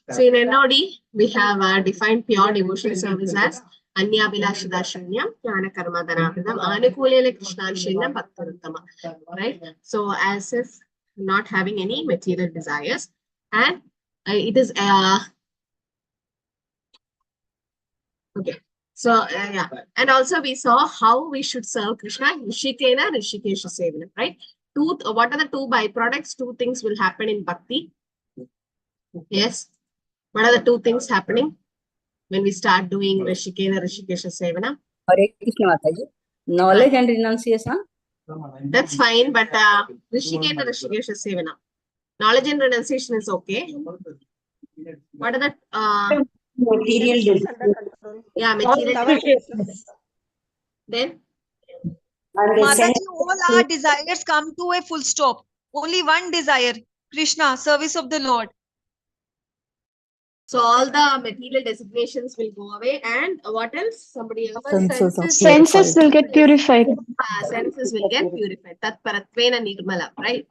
So in NOD, we have defined pure devotional service as Anyabhilashada Shunyam, Jnana Karma Dhanabhidam, Anukulele Krishnanshilnam Bhaktaruttama. Right? So as if not having any material desires, and it is okay. So yeah, and also we saw how we should serve Krishna, Rishikena, Rishikesha Sevana, right? What are the two byproducts? Two things will happen in Bhakti. Yes. What are the two things happening when we start doing Rishikena, Rishikesha Sevana? Hare Krishna Mataji. Knowledge and renunciation. That's fine, but Rishikena, Rishikesha Sevana. Knowledge and renunciation is okay. What are the material? Yeah, material. Then? Mataji, all our desires come to a full stop. Only one desire, Krishna, service of the Lord. So all the material designations will go away, and what else? Somebody else? Senses will get purified. Senses will get purified. Tat paratvena nirmala, right?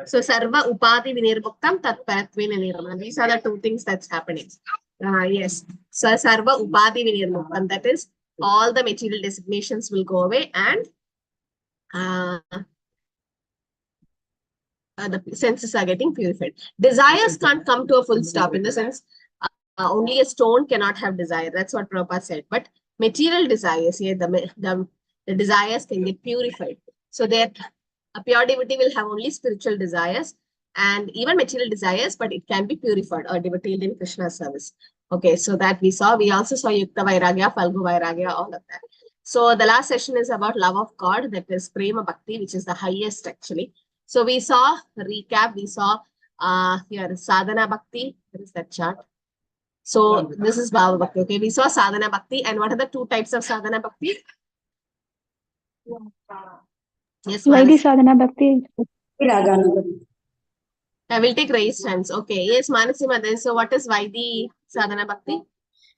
So sarva upadi vinirmuktam tat paratvena nirmala. These are the two things that's happening. Yes. So sarva upadi vinirmuktam, that is, all the material designations will go away, and the senses are getting purified. Desires can't come to a full stop, in the sense only a stone cannot have desire. That's what Prabhupada said. But material desires, yeah, the desires can get purified. So that a pure devotee will have only spiritual desires and even material desires, but it can be purified, or devotee in Krishna's service. Okay, so that we saw. We also saw Yukta Vairagya, Falgu Vairagya, all of that. So the last session is about love of God, that is Prema Bhakti, which is the highest actually. So we saw a recap. We saw here Sadhana Bhakti. There is that chart. So this is Bhava Bhakti. Okay, we saw Sadhana Bhakti. And what are the two types of Sadhana Bhakti? Yes, Vaidhi Sadhana Bhakti. I will take raised hands. Okay, yes, Manasi Mother. So what is Vaidhi Sadhana Bhakti?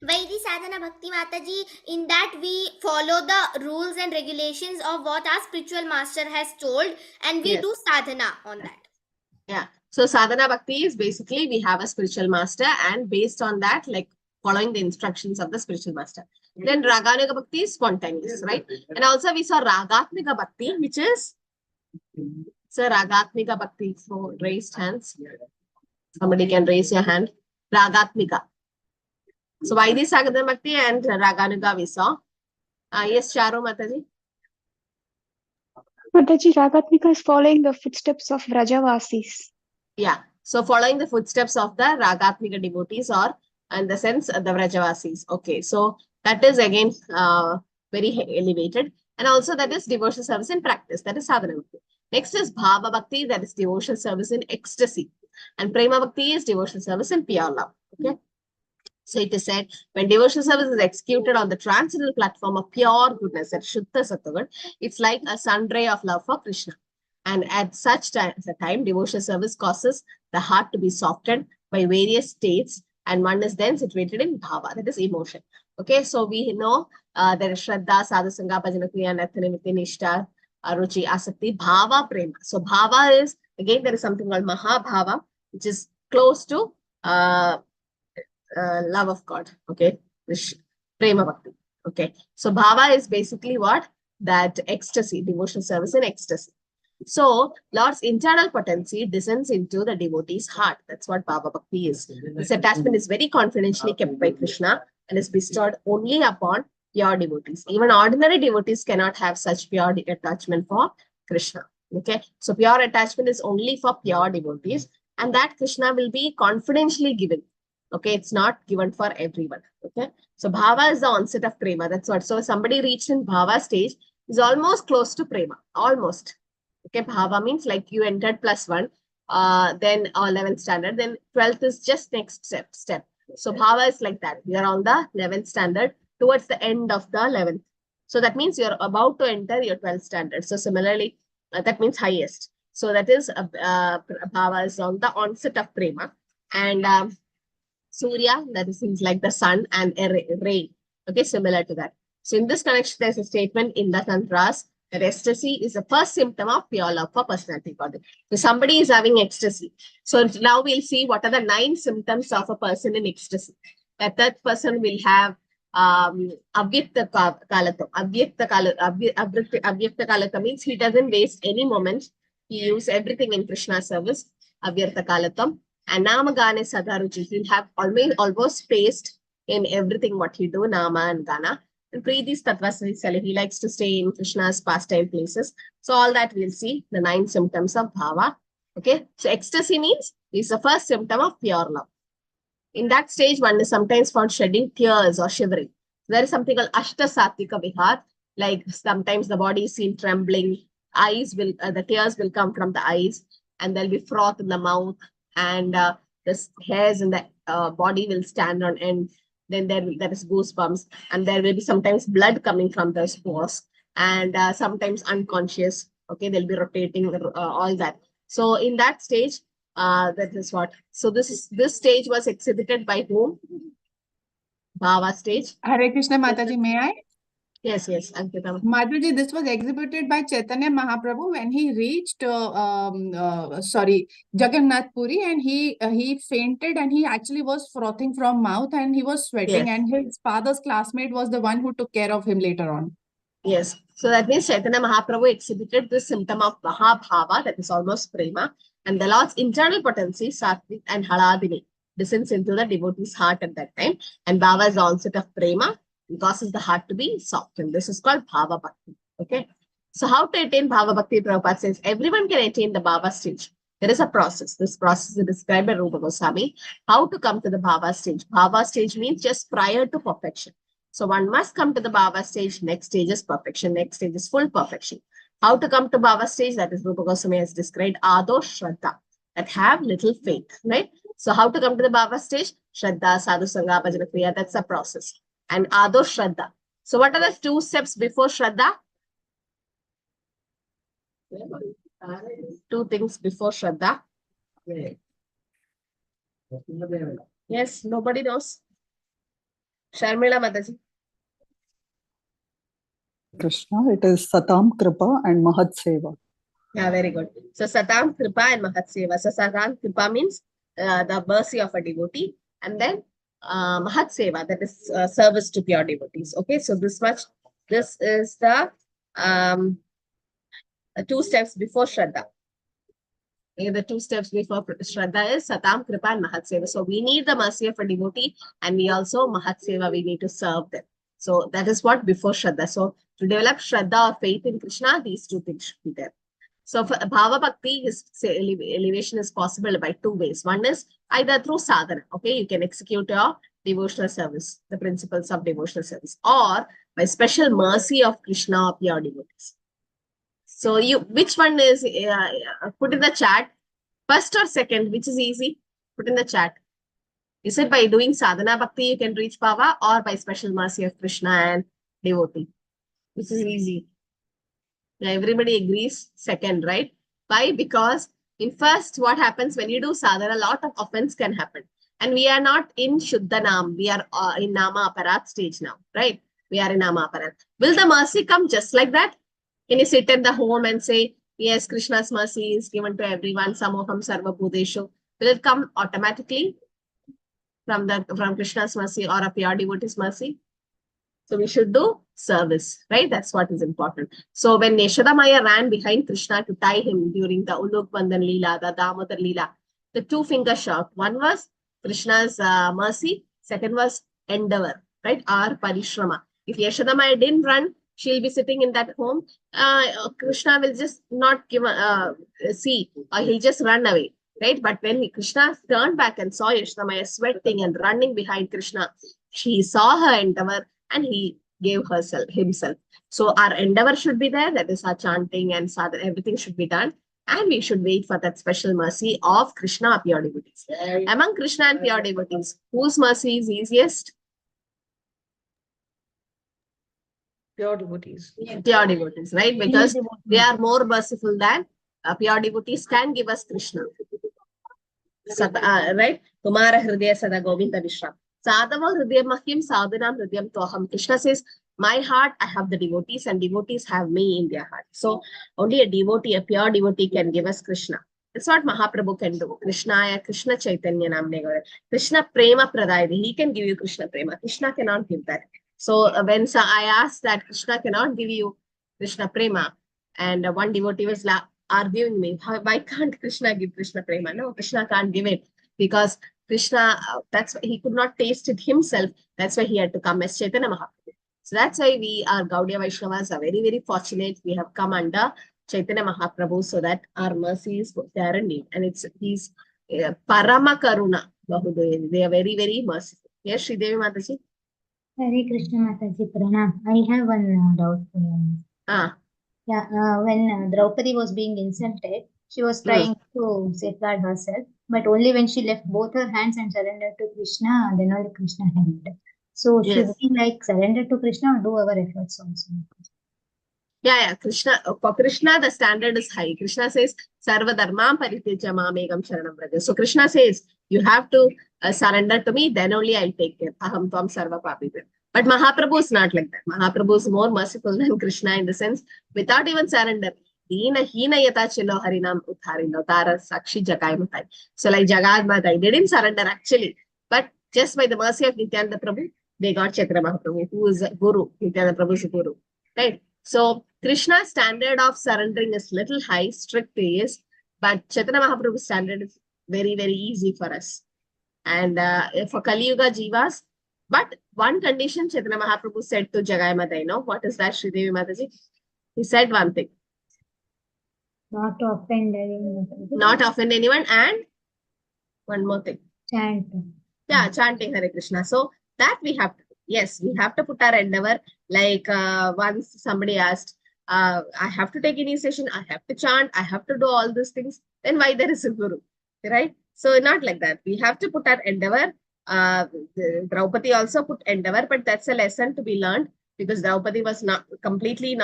Vaidhi Sadhana Bhakti Mataji, in that we follow the rules and regulations of what our spiritual master has told, and we do sadhana on that. Yeah. So sadhana bhakti is basically we have a spiritual master, and based on that, like following the instructions of the spiritual master. Then Raganuga Bhakti is spontaneous, right? And also we saw Ragatmika Bhakti, which is Ragatmika Bhakti. So raised hands. Somebody can raise your hand. Ragatmika. So Vaidhi Sadhana Bhakti and Raganuga we saw. Yes, Charu Mataji. Mataji, Ragatmika is following the footsteps of Vrajavasis. Yeah. So following the footsteps of the Ragatmika devotees, or in the sense the Vrajavasis. Okay. So that is again very elevated. And also that is devotional service in practice. That is Sadhana Bhakti. Next is Bhava Bhakti, that is devotional service in ecstasy. And Prema Bhakti is devotional service in pure love. Okay. So it is said, when devotional service is executed on the transcendental platform of pure goodness, that Shuddha Sattvagan, it's like a sun ray of love for Krishna. And at such time, devotional service causes the heart to be softened by various states, and one is then situated in bhava, that is emotion. Okay, so we know there is Shraddha, Sadhusanga, Bhajana Kriya, Nathanimiti, Nishta, Ruchi, Asakti, Bhava, Prema. So Bhava is, again, there is something called Mahabhava, which is close to love of God. Okay, Prema Bhakti. Okay, so Bhava is basically what? That ecstasy, devotional service in ecstasy. So Lord's internal potency descends into the devotee's heart. That's what Bhava Bhakti is. This attachment is very confidentially kept by Krishna and is bestowed only upon pure devotees. Even ordinary devotees cannot have such pure attachment for Krishna. Okay, so pure attachment is only for pure devotees, and that Krishna will be confidentially given. Okay, it's not given for everyone. Okay, so Bhava is the onset of Prema. That's what. So somebody reached in Bhava stage is almost close to Prema. Almost. Okay, Bhava means like you entered +1, then 11th standard, then 12th is just next step. So Bhava is like that. We are on the 11th standard towards the end of the 11th. So that means you're about to enter your 12th standard. So similarly, that means highest. So that is Bhava is on the onset of Prema. And Surya, that is things like the sun, and rain. Okay, similar to that. So in this connection, there's a statement in the Tantras, That ecstasy is the first symptom of pure love for personality body. So somebody is having ecstasy. So now we'll see what are the 9 symptoms of a person in ecstasy. That person will have avyakta kalatam. Avyakta kalatam means he doesn't waste any moment. He uses everything in Krishna's service. Avyakta kalatam. And namagane sadaruchi. He'll have almost taste in everything what he do, nama and gana. And Preeti's Tatvasali, he likes to stay in Krishna's pastime places. So all that we'll see, the 9 symptoms of bhava. Okay, so ecstasy means is the first symptom of pure love. In that stage, one is sometimes found shedding tears or shivering. There is something called Ashta Satvika Vihar, like sometimes the body is seen trembling, the tears will come from the eyes, and there'll be froth in the mouth, and the hairs in the body will stand on end. Then there is goosebumps, and there will be sometimes blood coming from the pores, and sometimes unconscious. Okay, they'll be rotating all that. So in that stage, that is what. So this stage was exhibited by whom? Bhava stage. Hare Krishna Mataji, may I? Yes, Ankita. Mataji, this was exhibited by Chaitanya Mahaprabhu when he reached Jagannath Puri, and he fainted, and he actually was frothing from mouth, and he was sweating, Yes. and his father's classmate was the one who took care of him later on. Yes. So that means Chaitanya Mahaprabhu exhibited this symptom of Mahabhava, that is almost prema, and the Lord's internal potency, Satvik and Haladini, descends into the devotee's heart at that time. And Bhava is the onset of prema. It causes the heart to be soft. And this is called Bhava Bhakti. Okay. So how to attain Bhava Bhakti? Prabhupada says everyone can attain the Bhava stage. There is a process. This process is described by Rupa Goswami. How to come to the Bhava stage? Bhava stage means just prior to perfection. So one must come to the Bhava stage. Next stage is perfection. Next stage is full perfection. How to come to Bhava stage? That is Rupa Goswami has described Ado Shraddha, that have little faith, right? So how to come to the Bhava stage? Shraddha, Sadhu Sangha, Bhajana Kriya, that's the process. And Ado Shraddha. So what are the 2 steps before Shraddha? 2 things before Shraddha. Yes, nobody knows. Sharmila Mataji. Krishna, it is Satam Kripa and Mahat Seva. Yeah, very good. So Satam Kripa and Mahat Seva. So Satam Kripa means the mercy of a devotee, and then Mahat Seva, that is service to pure devotees. Okay, so this much. This is the 2 steps before Shraddha. Okay, the 2 steps before Shraddha is Satam Kripa and Mahat Seva. So we need the mercy of a devotee, and we also Mahat Seva, we need to serve them. So that is what before Shraddha. So to develop Shraddha or faith in Krishna, these 2 things should be there. So for Bhava Bhakti, elevation is possible by 2 ways. One is either through sadhana. Okay, you can execute your devotional service, the principles of devotional service, or by special mercy of Krishna or pure devotees. So which one is, put in the chat, first or second, which is easy? Put in the chat. Is it by doing sadhana bhakti you can reach Bhava, or by special mercy of Krishna and devotee? Which is easy. Now everybody agrees second, right? Why? Because in first, what happens when you do sadhana, a lot of offense can happen. And we are not in Shuddha Nam. We are in Nama Aparat stage now, right? We are in Nama Aparat. Will the mercy come just like that? Can you sit at the home and say, yes, Krishna's mercy is given to everyone, Samoham Sarva Bhuteshu? Will it come automatically from Krishna's mercy or a pure devotee's mercy? So we should do service, right? That's what is important. So when Yashoda Maya ran behind Krishna to tie him during the Uluk Bandhan Leela, the Damodar Leela, the 2 fingers shout. One was Krishna's mercy. Second was endeavor, right? Our parishrama. If Yashoda Maya didn't run, she'll be sitting in that home. Krishna will just not give see, or he'll just run away, right? But when Krishna turned back and saw Yashoda Maya sweating and running behind Krishna, she saw her endeavor and he gave himself. So our endeavor should be there. That is our chanting and sadhana, everything should be done. And we should wait for that special mercy of Krishna pure devotees. Among Krishna and pure devotees, whose mercy is easiest? Pure devotees. Pure devotees, right? Because they are more merciful than pure devotees can give us Krishna. Right? Kumara Hridaya Sada Govinda Vishram. Sadhava Hridayam Mahim Sadhanam Hridayam Toham. Krishna says, my heart, I have the devotees, and devotees have me in their heart. So only a devotee, a pure devotee can give us Krishna. That's what Mahaprabhu can do. Krishna Chaitanya Namne Gaura. Krishna Prema Pradayade. He can give you Krishna Prema. Krishna cannot give that. So when I asked that Krishna cannot give you Krishna Prema, and one devotee was arguing me, why can't Krishna give Krishna Prema? No, Krishna can't give it because Krishna, that's why he could not taste it himself. That's why he had to come as Chaitanya Mahaprabhu. So that's why we, our Gaudiya Vaishnavas, are very, very fortunate. We have come under Chaitanya Mahaprabhu so that our mercy is there in need. And he's Parama Karuna. They are very, very merciful. Yes, Sridevi Mataji? Hare Krishna Mataji Pranam. I have one doubt. When Draupadi was being insulted, she was trying to safeguard herself, but only when she left both her hands and surrendered to Krishna, then only Krishna helped. So should we like surrender to Krishna or do our efforts also? Yeah. Krishna, for Krishna, the standard is high. Krishna says, Sarva Dharmam Parityaja Mamekam Sharanam Vraja. So Krishna says, you have to surrender to me, then only I'll take care. Aham Tvam Sarva Papita. But Mahaprabhu is not like that. Mahaprabhu is more merciful than Krishna in the sense, without even surrender. Hina yata chilo harinam utharino tara sakshi jagai matai. So like Jagad Matai, they didn't surrender actually. But just by the mercy of Nityananda Prabhu, they got Chaitanya Mahaprabhu, who is a guru. Nityananda Prabhu is a guru. Right? So Krishna's standard of surrendering is little high, strict is, but Chaitanya Mahaprabhu's standard is very, very easy for us. And for Kali Yuga Jivas, but one condition Chaitanya Mahaprabhu said to Jagai Matai, no? What is that, Sridevi Mataji? He said one thing. Not to offend anyone. Not offend anyone, and one more thing. Chant. Yeah, chanting Hare Krishna. So that we have to do. Yes, we have to put our endeavor. Like once somebody asked, I have to take initiation, I have to chant, I have to do all these things. Then why there is a guru, right? So not like that. We have to put our endeavor. Draupadi also put endeavor, but that's a lesson to be learned because Draupadi was not completely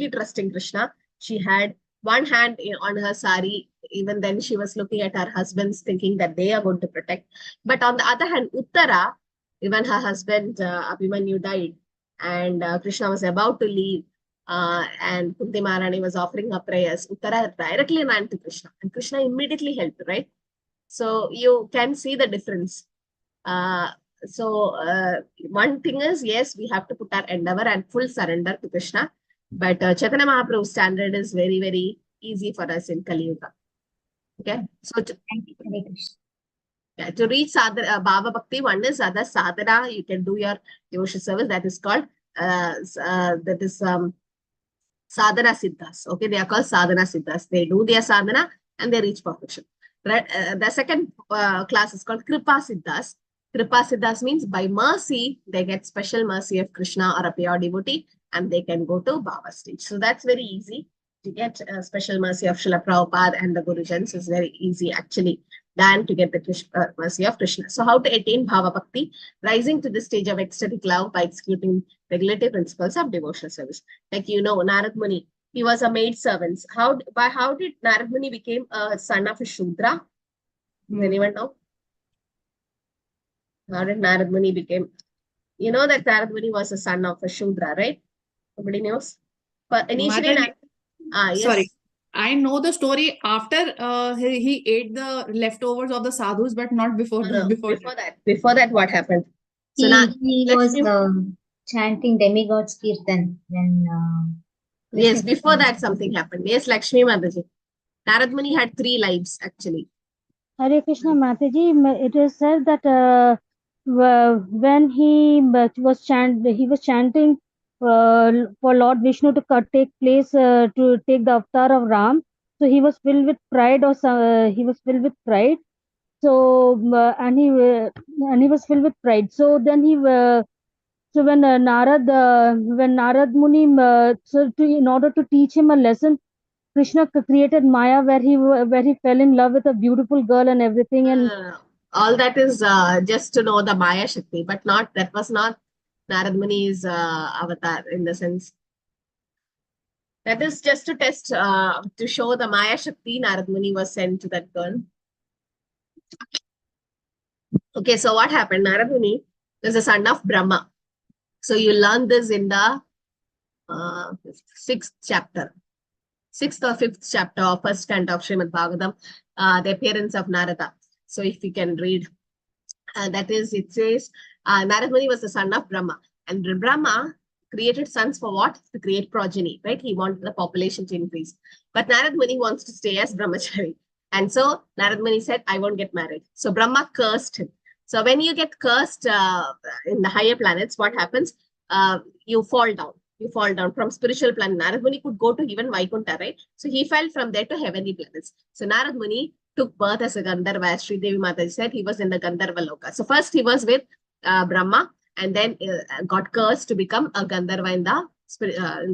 trusting Krishna. She had one hand on her sari. Even then she was looking at her husbands thinking that they are going to protect. But on the other hand, Uttara, even her husband Abhimanyu died and Krishna was about to leave and Kunti Maharani was offering her prayers. Uttara directly ran to Krishna and Krishna immediately helped, right? So you can see the difference. One thing is, yes, we have to put our endeavor and full surrender to Krishna. But Chaitanya Mahaprabhu's standard is very, very easy for us in Kali Yuga. Okay, so to reach Bhava Bhakti, one is other sadhana. You can do your devotional service. That is called sadhana siddhas. Okay, they are called sadhana siddhas. They do their sadhana and they reach perfection. Right? The second class is called kripa siddhas. Kripa siddhas means by mercy they get special mercy of Krishna or a pure devotee, and they can go to Bhava stage. So that's very easy to get special mercy of Srila Prabhupada and the Gurujans is very easy actually than to get the mercy of Krishna. So how to attain Bhava Bhakti? Rising to the stage of ecstatic love by executing regulative principles of devotional service. Like Narad Muni, he was a maid servant. How did Narad Muni became a son of a Shudra? Does anyone know? How did Narad Muni became? You know that Narad Muni was a son of a Shudra, right? Somebody knows? But initially, yes. Sorry, I know the story after he ate the leftovers of the sadhus, but not before that. Before that, what happened? So he was chanting demigod's kirtan when. Yes, before that something happened. Yes, Lakshmi Mataji. Narad Muni had 3 lives actually. Hare Krishna Mataji, it is said that when he was chanting for Lord Vishnu to take place to take the avatar of Ram, so he was filled with pride, he was filled with pride. So and he was filled with pride. So then so when Narad Muni, in order to teach him a lesson, Krishna created Maya where he fell in love with a beautiful girl and everything, and all that is just to know the Maya Shakti, but that was not Narad Muni's avatar in the sense. That is just to test, to show the Maya Shakti. Narad Muni was sent to that girl. Okay, so what happened? Narad Muni was the son of Brahma. So you learn this in the sixth chapter, sixth or fifth chapter of first canto of Srimad Bhagavatam, the appearance of Narada. So if you can read, that is, it says, Narad Muni was the son of Brahma, and Brahma created sons for what? To create progeny, right? He wanted the population to increase. But Narad Muni wants to stay as brahmachari. And so Narad Muni said, I won't get married. So Brahma cursed him. So when you get cursed in the higher planets, what happens? You fall down. You fall down from spiritual planet. Narad Muni could go to even Vaikuntha, right? So he fell from there to heavenly planets. So Narad Muni took birth as a Gandharva, as Sri Devi Mataji said. He was in the Gandharva Loka. So first he was with Brahma, and then got cursed to become a Gandharva in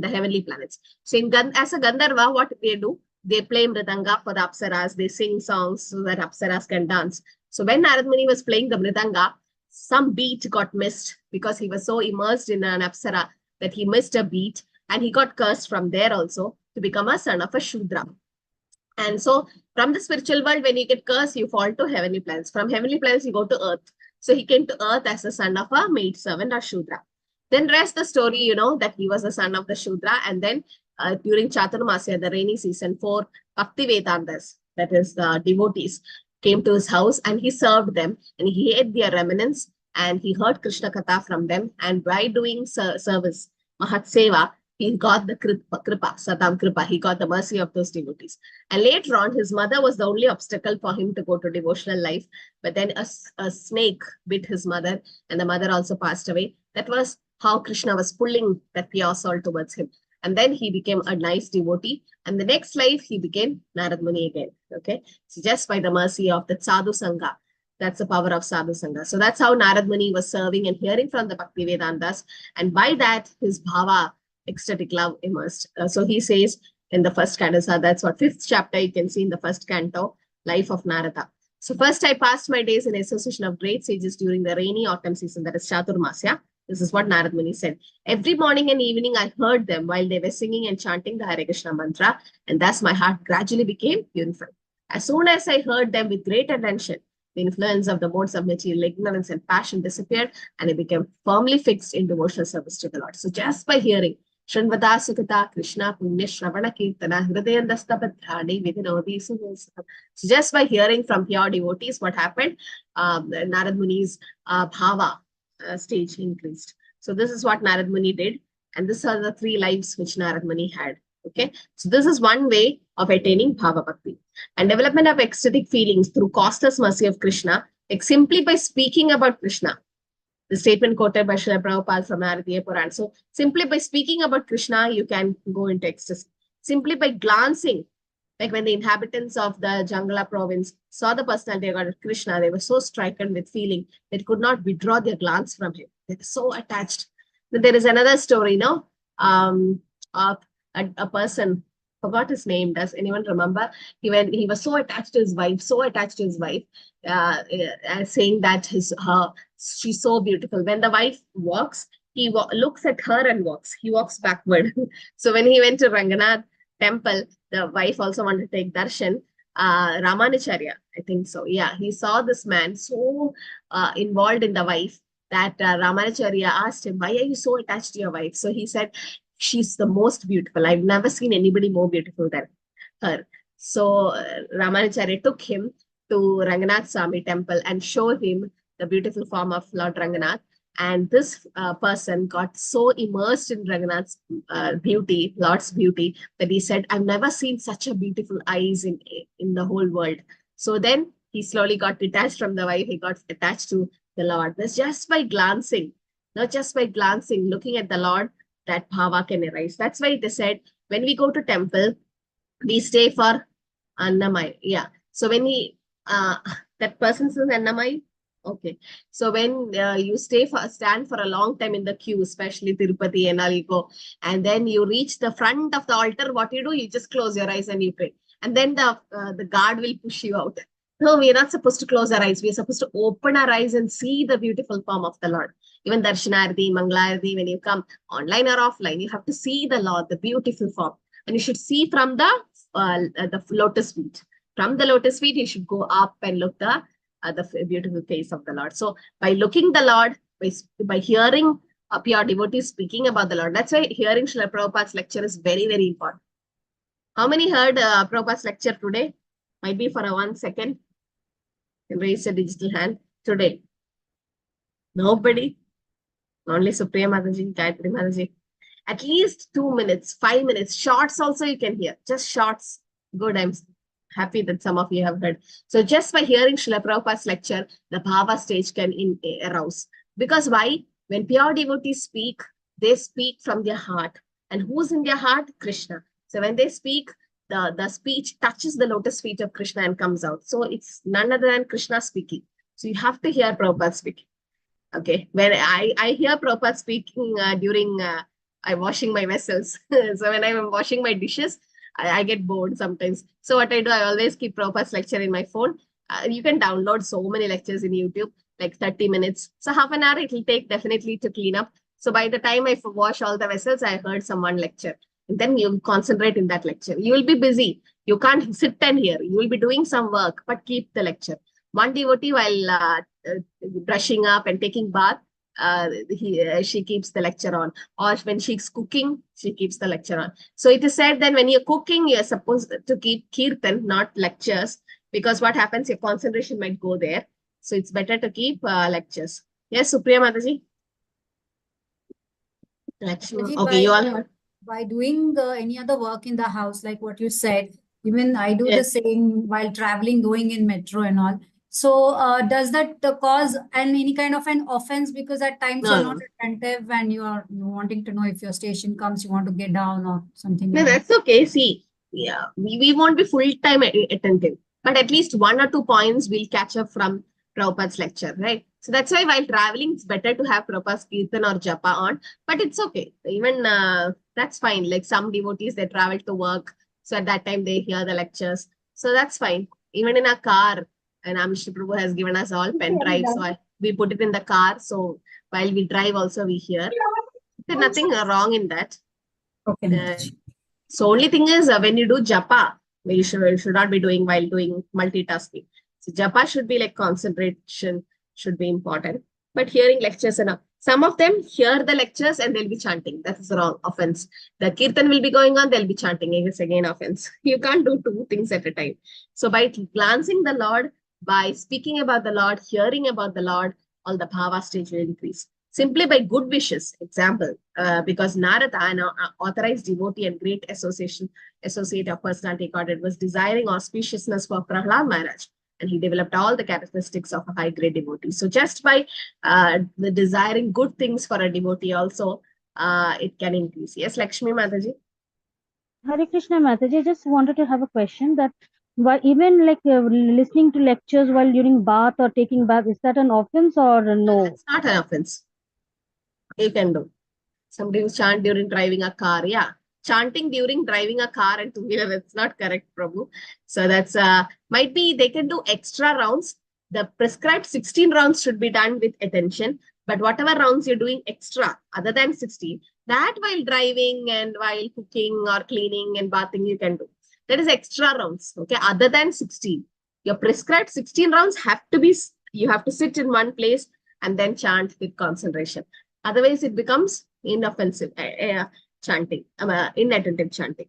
the heavenly planets. So as a Gandharva, what they do? They play mridanga for the Apsaras. They sing songs so that Apsaras can dance. So when Narad Muni was playing the mridanga, some beat got missed because he was so immersed in an Apsara that he missed a beat, and he got cursed from there also to become a son of a Shudra. And so from the spiritual world, when you get cursed, you fall to heavenly planets. From heavenly planets, you go to earth. So he came to earth as the son of a maid servant or Shudra. Then rest the story, you know, that he was the son of the Shudra. And then during Chaturmasya, the rainy season, 4 Bhakti Vedantas, that is the devotees, came to his house and he served them, and he ate their remnants, and he heard Krishna Katha from them. And by doing service, Mahat Seva, he got the kripa, Satam Kripa. He got the mercy of those devotees. And later on, his mother was the only obstacle for him to go to devotional life. But then a snake bit his mother, and the mother also passed away. That was how Krishna was pulling that pure soul towards him. And then he became a nice devotee. And the next life, he became Narad Muni again. Okay. So just by the mercy of the Sadhu Sangha. That's the power of Sadhu Sangha. So that's how Narad Muni was serving and hearing from the Bhakti Vedantas. And by that, his bhava, ecstatic love, immersed. So he says in the first canto, that's what, 5th chapter, you can see in the first canto, life of Narada. So first I passed my days in association of great sages during the rainy autumn season, that is Chaturmasya. This is what Narad Muni said. Every morning and evening I heard them while they were singing and chanting the Hare Krishna mantra, and thus my heart gradually became purified. As soon as I heard them with great attention, the influence of the modes of material ignorance and passion disappeared, and I became firmly fixed in devotional service to the Lord. So just by hearing Shanvata Sukata Krishna Punya Shravana Kirtana Hridayandastapathrani Vidinodi. So just by hearing from pure devotees, what happened? Narad Muni's bhava stage increased. So this is what Narad Muni did, and these are the 3 lives which Narad Muni had. Okay, so this is one way of attaining bhava bhakti. And development of ecstatic feelings through costless mercy of Krishna, like simply by speaking about Krishna. The statement quoted by Srila Prabhupada from Marathi Puran. So simply by speaking about Krishna, you can go into ecstasy. Simply by glancing, like when the inhabitants of the Jangala province saw the personality of Krishna, they were so stricken with feeling that could not withdraw their glance from him. They were so attached. Then there is another story, no? Of a person, forgot his name. Does anyone remember? He was so attached to his wife, saying that she's so beautiful. When the wife walks, he looks at her and walks. He walks backward. So when he went to Ranganath temple, the wife also wanted to take darshan. Ramanacharya, I think so. Yeah, he saw this man so involved in the wife that Ramanacharya asked him, why are you so attached to your wife? So he said, she's the most beautiful. I've never seen anybody more beautiful than her. So Ramanacharya took him to Ranganath Swami temple and showed him the beautiful form of Lord Ranganath. And this person got so immersed in Ranganath's beauty, Lord's beauty, that he said, I've never seen such a beautiful eyes in the whole world. So then he slowly got detached from the wife. He got attached to the Lord. That's just by glancing, not just by glancing, looking at the Lord, that bhava can arise. That's why they said, when we go to temple, we stay for Annamai. Yeah. So when that person says Annamai, okay. So when you stand for a long time in the queue, especially Tirupati and all, you go, and then you reach the front of the altar, what you do? You just close your eyes and you pray. And then the guard will push you out. No, we are not supposed to close our eyes. We are supposed to open our eyes and see the beautiful form of the Lord. Even Darshanarthi, Mangalarthi, when you come online or offline, you have to see the Lord, the beautiful form. And you should see from the lotus feet. From the lotus feet, you should go up and look the beautiful face of the Lord. So by looking the Lord, by hearing a pure devotee speaking about the Lord. That's why hearing Srila Prabhupada's lecture is very, very important. How many heard Prabhupada's lecture today? Might be for a 1 second. You can raise a digital hand today. Nobody? Only Supriya Mataji, Gayatri Mataji. At least 2 minutes, 5 minutes. Shorts also you can hear. Just shorts. Good. I'm happy that some of you have heard. So just by hearing Srila Prabhupada's lecture, the bhava stage can arouse. Because why? When pure devotees speak, they speak from their heart. And who's in their heart? Krishna. So when they speak, the speech touches the lotus feet of Krishna and comes out. So it's none other than Krishna speaking. So you have to hear Prabhupada speaking. Okay. When I hear Prabhupada speaking during I'm washing my vessels. So when I'm washing my dishes, I get bored sometimes. So what I do, I always keep Prabhupada's lecture in my phone. You can download so many lectures in YouTube, like 30 minutes. So half an hour it will take definitely to clean up. So by the time I wash all the vessels, I heard someone lecture. And then you concentrate in that lecture. You will be busy. You can't sit and hear. You will be doing some work, but keep the lecture. One devotee, while brushing up and taking bath, she keeps the lecture on. Or when she's cooking, she keeps the lecture on. So it is said that when you're cooking, you're supposed to keep kirtan, not lectures, because what happens, your concentration might go there. So it's better to keep lectures. Yes, Supriya Mataji? Mataji, Okay, you all heard. By doing any other work in the house, like what you said, even I do the Yes. same while traveling, going in metro and all. So does that cause any kind of an offense, because at times No, you're no. not attentive and you're wanting to know if your station comes, you want to get down or something No, like that? that's okay. See, yeah, we won't be full-time attentive, but at least 1 or 2 points we'll catch up from Prabhupada's lecture, right? So that's why while traveling, it's better to have Prabhupada's Kirtan or Japa on, but it's okay. Even that's fine. Like some devotees, they travel to work. So at that time, they hear the lectures. So that's fine. Even in a car, and Amishra Prabhu has given us all pen drives. So we put it in the car. So while we drive also, we hear. There's nothing wrong in that. Okay, Mataji. So only thing is when you do japa, you should not be doing while doing multitasking. So japa should be like concentration should be important. But hearing lectures and some of them hear the lectures and they'll be chanting. That is wrong, offense. The kirtan will be going on, they'll be chanting. It's again offense. You can't do 2 things at a time. So by glancing the Lord, by speaking about the Lord, hearing about the Lord, all the bhava stage will increase. Simply by good wishes, example, because Narada, an authorized devotee and great associate of personality Godhead, was desiring auspiciousness for Prahlad Maharaj, and he developed all the characteristics of a high-grade devotee. So just by the desiring good things for a devotee also, it can increase. Yes, Lakshmi Mataji? Hare Krishna Mataji, I just wanted to have a question that why even like listening to lectures while during bath or taking bath, is that an offense or no? It's not an offense. You can do. Somebody who chant during driving a car. Yeah. Chanting during driving a car and 2-wheeler, that's not correct, Prabhu. So that's might be they can do extra rounds. The prescribed 16 rounds should be done with attention. But whatever rounds you're doing extra, other than 16, that while driving and while cooking or cleaning and bathing, you can do. That is extra rounds. Okay. Other than 16. Your prescribed 16 rounds have to be, you have to sit in one place and then chant with concentration. Otherwise, it becomes inoffensive chanting, inattentive chanting.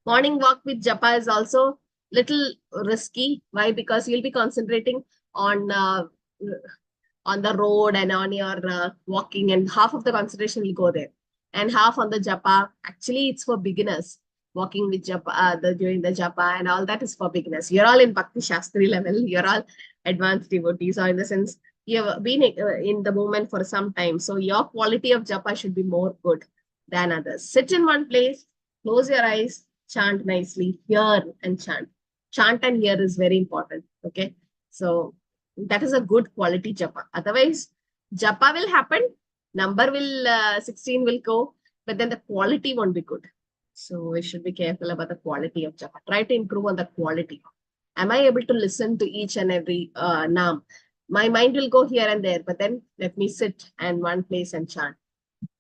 Morning walk with japa is also little risky. Why? Because you'll be concentrating on the road and on your walking, and half of the concentration will go there, and half on the japa. Actually, it's for beginners. Walking with japa, during the japa and all that is for beginners. You're all in Bhakti Shastri level. You're all advanced devotees, or in the sense, you have been in the movement for some time. So your quality of japa should be more good than others. Sit in one place, close your eyes, chant nicely, hear and chant. Chant and hear is very important. Okay. So that is a good quality japa. Otherwise, japa will happen, number will, 16 will go, but then the quality won't be good. So we should be careful about the quality of japa. Try to improve on the quality. Am I able to listen to each and every naam? My mind will go here and there, but then let me sit in one place and chant,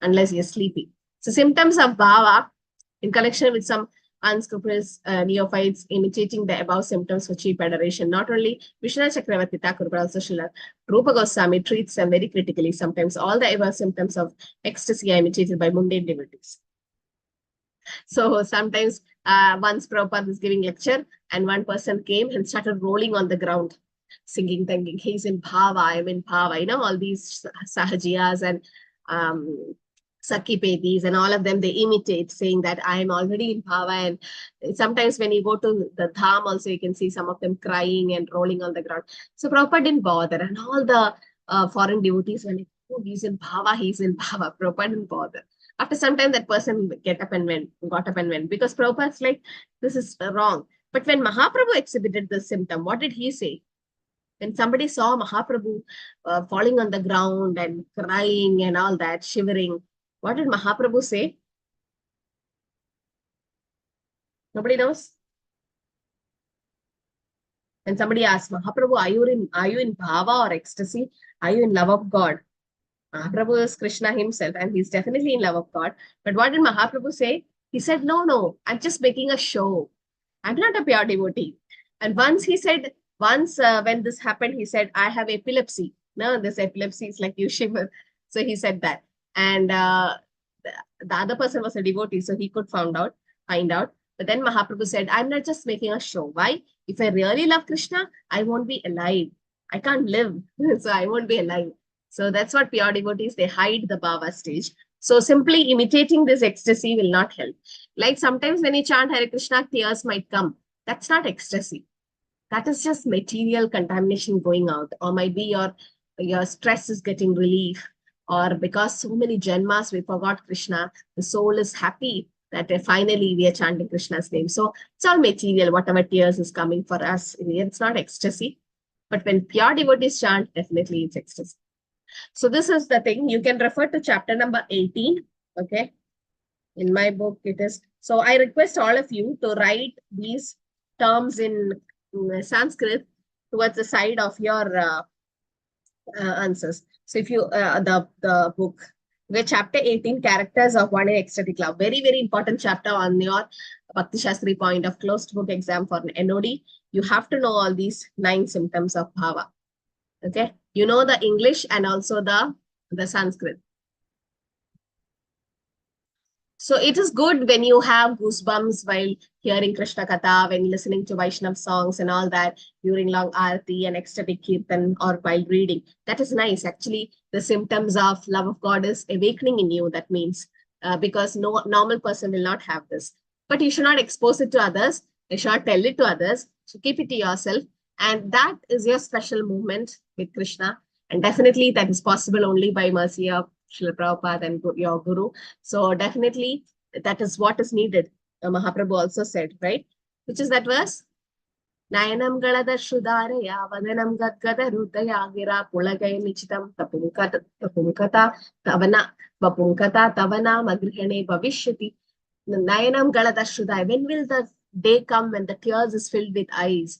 unless you're sleepy. So symptoms of bhava in connection with some unscrupulous neophytes imitating the above symptoms for cheap adoration. Not only Vishnu Chakravarti Thakur, but also Srila Rupa Goswami treats them very critically. Sometimes all the above symptoms of ecstasy are imitated by mundane devotees. So sometimes once Prabhupada was giving lecture and one person came and started rolling on the ground, singing, thinking, he's in bhava, I'm in bhava, you know, all these sahajiyas and Sakipedis and all of them, they imitate saying that I am already in bhava. And sometimes when you go to the dham also, you can see some of them crying and rolling on the ground. So Prabhupada didn't bother, and all the foreign devotees were like, oh, he's in bhava, he's in bhava. Prabhupada didn't bother. After some time, that person got up and went, because Prabhupada's like, this is wrong. But when Mahaprabhu exhibited this symptom, what did he say? When somebody saw Mahaprabhu falling on the ground and crying and all that, shivering, what did Mahaprabhu say? Nobody knows? When somebody asked, Mahaprabhu, are you in bhava or ecstasy? Are you in love of God? Mahaprabhu is Krishna himself, and he's definitely in love of God. But what did Mahaprabhu say? He said, no, I'm just making a show. I'm not a pure devotee. And once he said, when this happened, he said, I have epilepsy. No, this epilepsy is like you shiver. So he said that. And the other person was a devotee, so he could find out. But then Mahaprabhu said, I'm not just making a show. Why? If I really love Krishna, I won't be alive. I can't live. So I won't be alive. So that's what pure devotees, they hide the bhava stage. So simply imitating this ecstasy will not help. Like sometimes when you chant Hare Krishna, tears might come. That's not ecstasy. That is just material contamination going out. Or might be your stress is getting relief. Or because so many janmas we forgot Krishna, the soul is happy that finally we are chanting Krishna's name. So it's all material, whatever tears is coming for us. It's not ecstasy. But when pure devotees chant, definitely it's ecstasy. So this is the thing. You can refer to chapter number 18. Okay. In my book, it is. So I request all of you to write these terms in Sanskrit towards the side of your answers. So if you, the book, where chapter 18, characters of one in ecstatic love. Very, very important chapter on your Bhakti Shastri point of closed book exam for an NOD. You have to know all these 9 symptoms of bhava. Okay. You know the English and also the Sanskrit. So it is good when you have goosebumps while hearing Krishna Katha, when listening to Vaishnav songs and all that during long Aarti and ecstatic Kirtan or while reading. That is nice. Actually, the symptoms of love of God is awakening in you. That means because no normal person will not have this. But you should not expose it to others. You should not tell it to others. So keep it to yourself. And that is your special moment with Krishna. And definitely that is possible only by mercy of Srila Prabhupada and your Guru. So definitely that is what is needed. Mahaprabhu also said, right? Which is that verse? Nayanam galada shudaraya vadanam gadgada rudaya gira pulagaya nichitam tapunkata tavana vapunkata tavana magrihane bhavishyati. Nayanam galada shudaya. When will the day come when the tears is filled with eyes?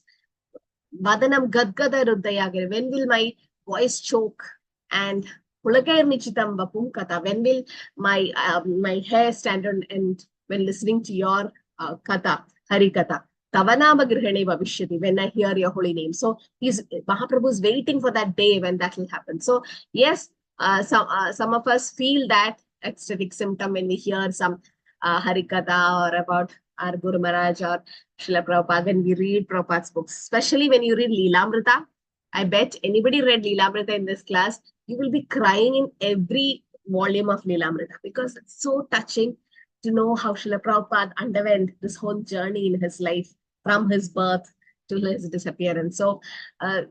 Vadanam gadgada rudaya gira. When will my voice choke? And Pulakaya nichitam vapunkata. When will my hair stand on end when listening to your katha, Hari Katha? Tavanama grihane bhavishyati, when I hear your holy name. So Mahaprabhu is waiting for that day when that will happen. So yes, some of us feel that ecstatic symptom when we hear some Hari Katha or about our Guru Maharaj or Srila Prabhupada, when we read Prabhupada's books, especially when you read Leelamrita. I bet anybody read Leelamrita in this class, you will be crying in every volume of Leelamrita because it's so touching to know how Srila Prabhupada underwent this whole journey in his life from his birth to his disappearance. So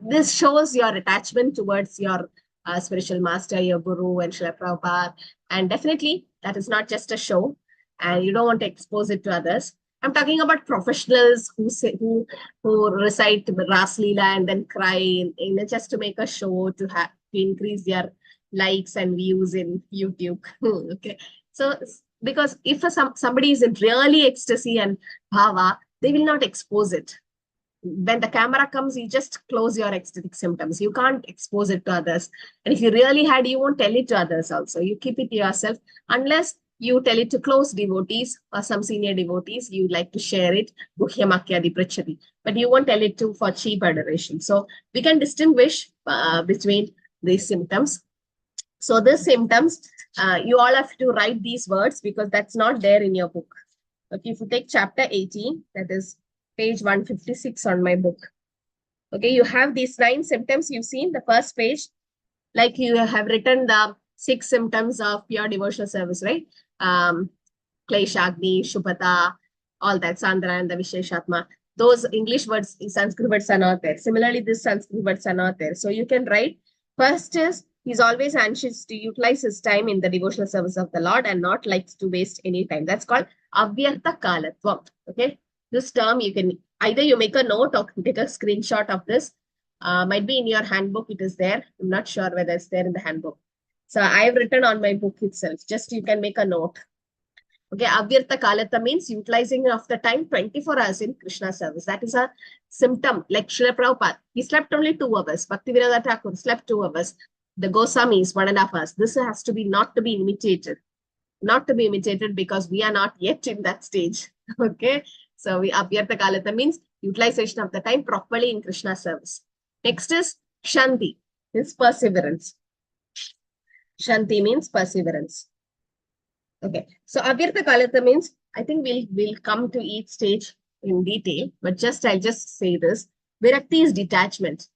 this shows your attachment towards your spiritual master, your Guru and Srila Prabhupada. And definitely that is not just a show and you don't want to expose it to others. I'm talking about professionals who recite Ras Leela and then cry just to make a show to increase their likes and views in YouTube. Okay, so because if somebody is in really ecstasy and bhava, they will not expose it. When the camera comes, you just close your ecstatic symptoms. You can't expose it to others. And if you really had, you won't tell it to others also. You keep it to yourself unless You tell it to close devotees or some senior devotees. You like to share it. Guhyamakyadi prachati. But you won't tell it to for cheap adoration. So we can distinguish between these symptoms. So these symptoms, you all have to write these words because that's not there in your book. Okay, if you take chapter 18, that is page 156 on my book. Okay, you have these 9 symptoms you've seen, the first page, like you have written the 6 symptoms of pure devotional service, right? Kleshagni, Shubhata, all that, Sandra and the Visheshatma. Those English words, Sanskrit words are not there. Similarly, these Sanskrit words are not there. So you can write, first is, he's always anxious to utilize his time in the devotional service of the Lord and not likes to waste any time. That's called Avyartha Kalatvam. Okay. This term, you can either you make a note or take a screenshot of this. Might be in your handbook, it is there. I'm not sure whether it's there in the handbook. So I've written on my book itself. Just you can make a note. Okay, Avyartha Kalata means utilizing of the time 24 hours in Krishna service. That is a symptom. Like Srila Prabhupada, he slept only 2 hours. Bhaktivedanta Thakur slept 2 hours. The Goswamis, 1.5 hours. This has to be not to be imitated. Not to be imitated because we are not yet in that stage. Okay, so we Avyartha Kalata means utilization of the time properly in Krishna service. Next is Shanti, means perseverance. Shanti means perseverance. Okay, so Avyartha Kalata means, I think we'll come to each stage in detail, but I'll just say this. Virakti is detachment.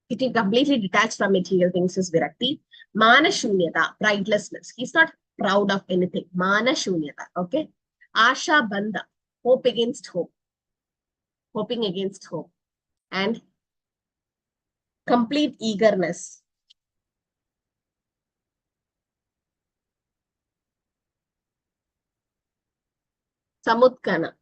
Getting completely detached from material things is Virakti. Mana Shunyata, pridelessness. He's not proud of anything. Mana Shunyata, okay? Asha Bandha, hope against hope. Hoping against hope. And complete eagerness. Samudkanta.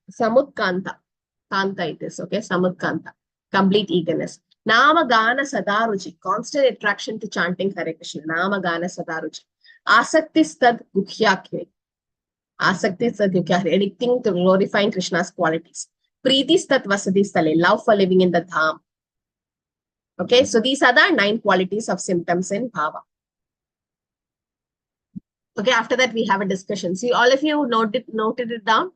Kanta it is, okay? Samudkanta. Complete eagerness. Nama Gana Sadaruchi. Constant attraction to chanting Hare Krishna. Nama Gana Sadaruchi. Asakti Stad Gukhyakhe. Asakti Stad Gukhyakhe. Addicting to glorifying Krishna's qualities. Preeti Stad Vasadi Stale. Love for living in the Dham. Okay, so these are the 9 qualities of symptoms in Bhava. Okay, after that we have a discussion. See, all of you noted it down.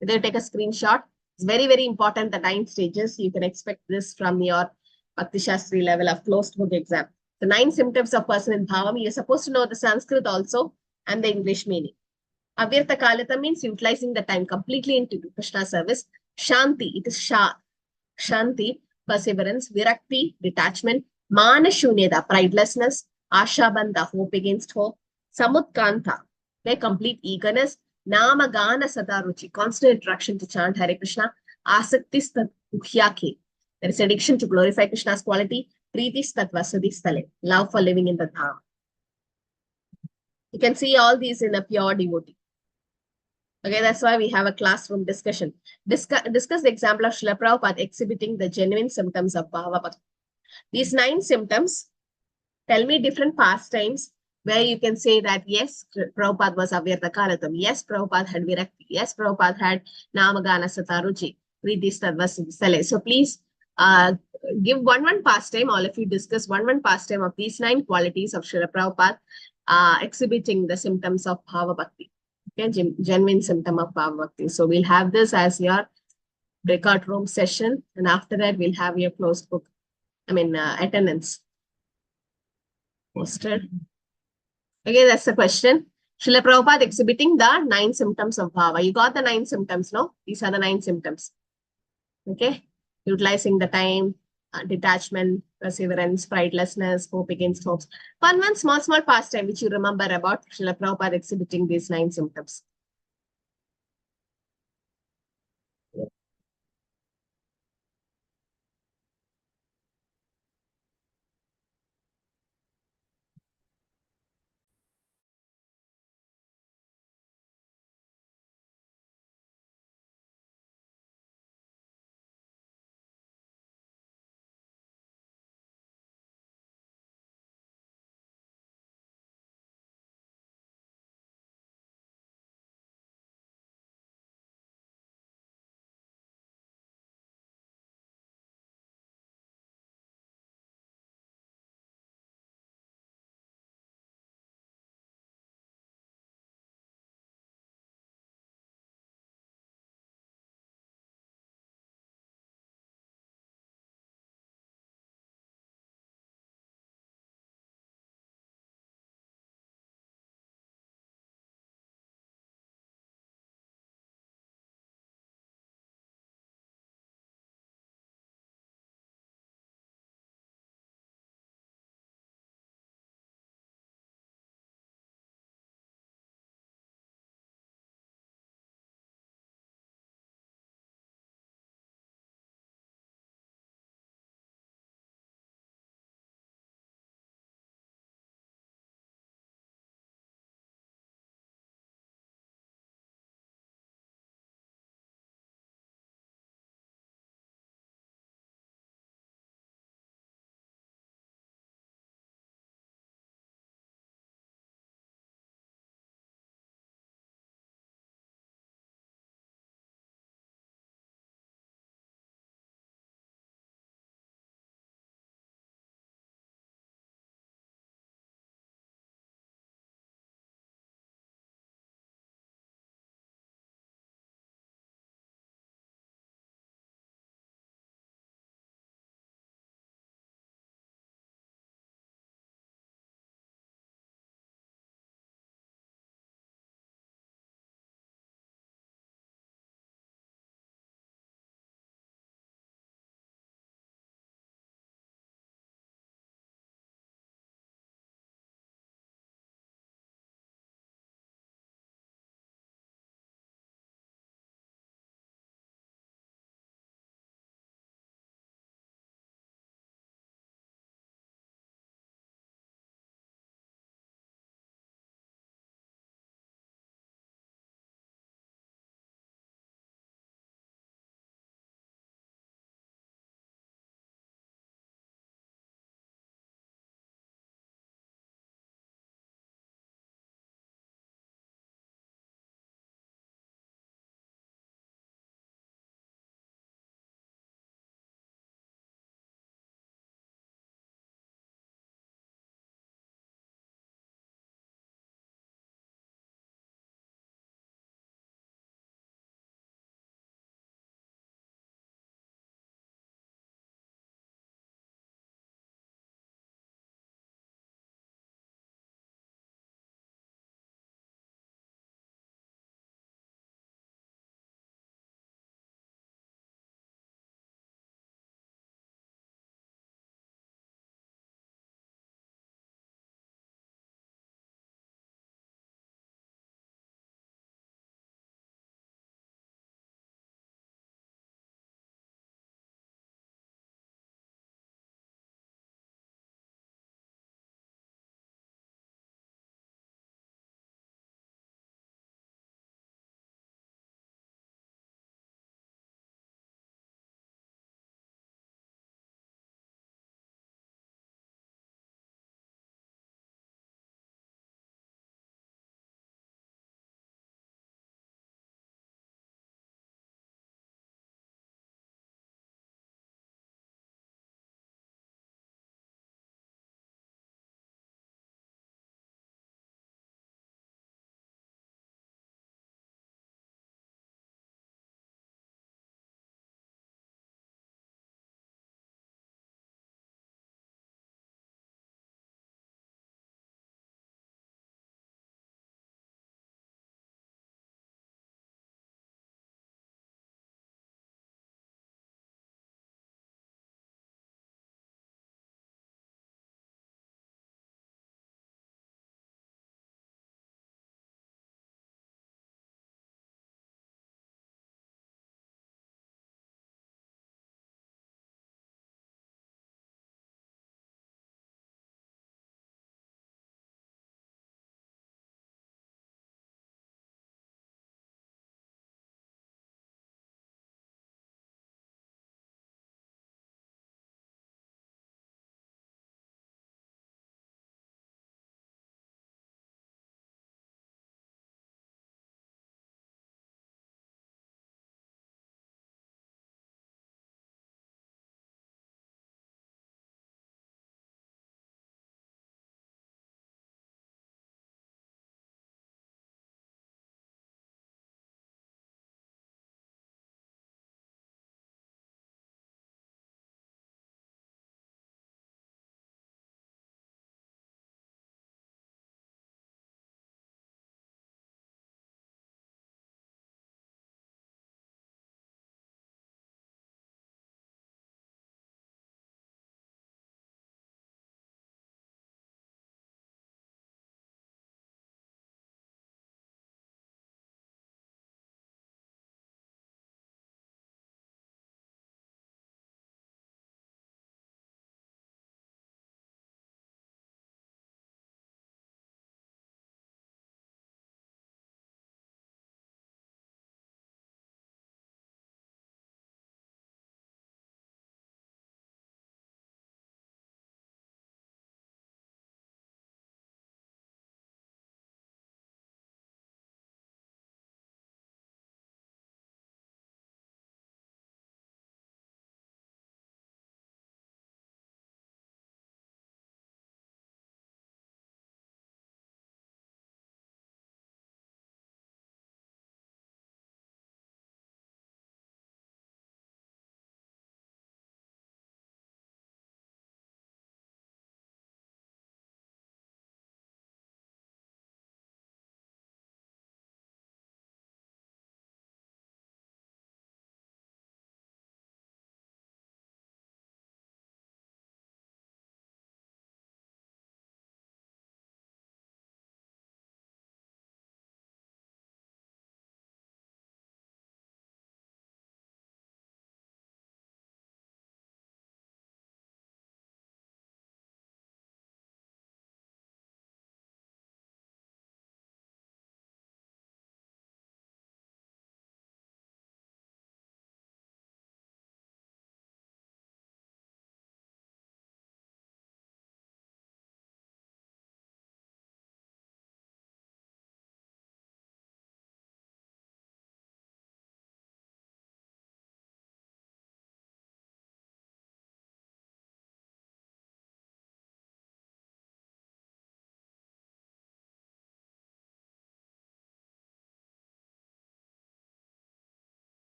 They take a screenshot. It's very, very important, the 9 stages. You can expect this from your Bhakti Shastri level of closed book exam. The 9 symptoms of person in Bhavam. You're supposed to know the Sanskrit also and the English meaning. Avyartha Kalata means utilizing the time completely into Krishna service. Shanti, it is Shanti, perseverance. Virakti, detachment. Mana Shunyata, pridelessness. Ashabandha, hope against hope. Samudkanta, complete eagerness. Nama Gana Sadaruchi, constant attraction to chant Hare Krishna. Asakti Stat Ukhyake, there is addiction to glorify Krishna's quality. Preeti Stat Vasadi Stale, love for living in the Dham. You can see all these in a pure devotee. Okay, that's why we have a classroom discussion. Discuss the example of Srila Prabhupada exhibiting the genuine symptoms of Bhava Bhakti. These 9 symptoms, tell me different pastimes where you can say that, yes, Prabhupada was Avyartha Kalatam. Yes, Prabhupada had Virakti. Yes, Prabhupada had Namagana Sataruchi. So please give one pastime. All of you discuss one pastime of these 9 qualities of Srila Prabhupada exhibiting the symptoms of Bhava Bhakti. Okay, genuine symptom of Bhava Bhakti. So we'll have this as your breakout room session. And after that, we'll have your closed book, attendance posted. Okay, that's the question. Srila Prabhupada exhibiting the 9 symptoms of Bhava. You got the 9 symptoms, no? These are the 9 symptoms. Okay, utilizing the time, detachment, perseverance, pridelessness, hope against hopes. One small pastime which you remember about Srila Prabhupada exhibiting these 9 symptoms.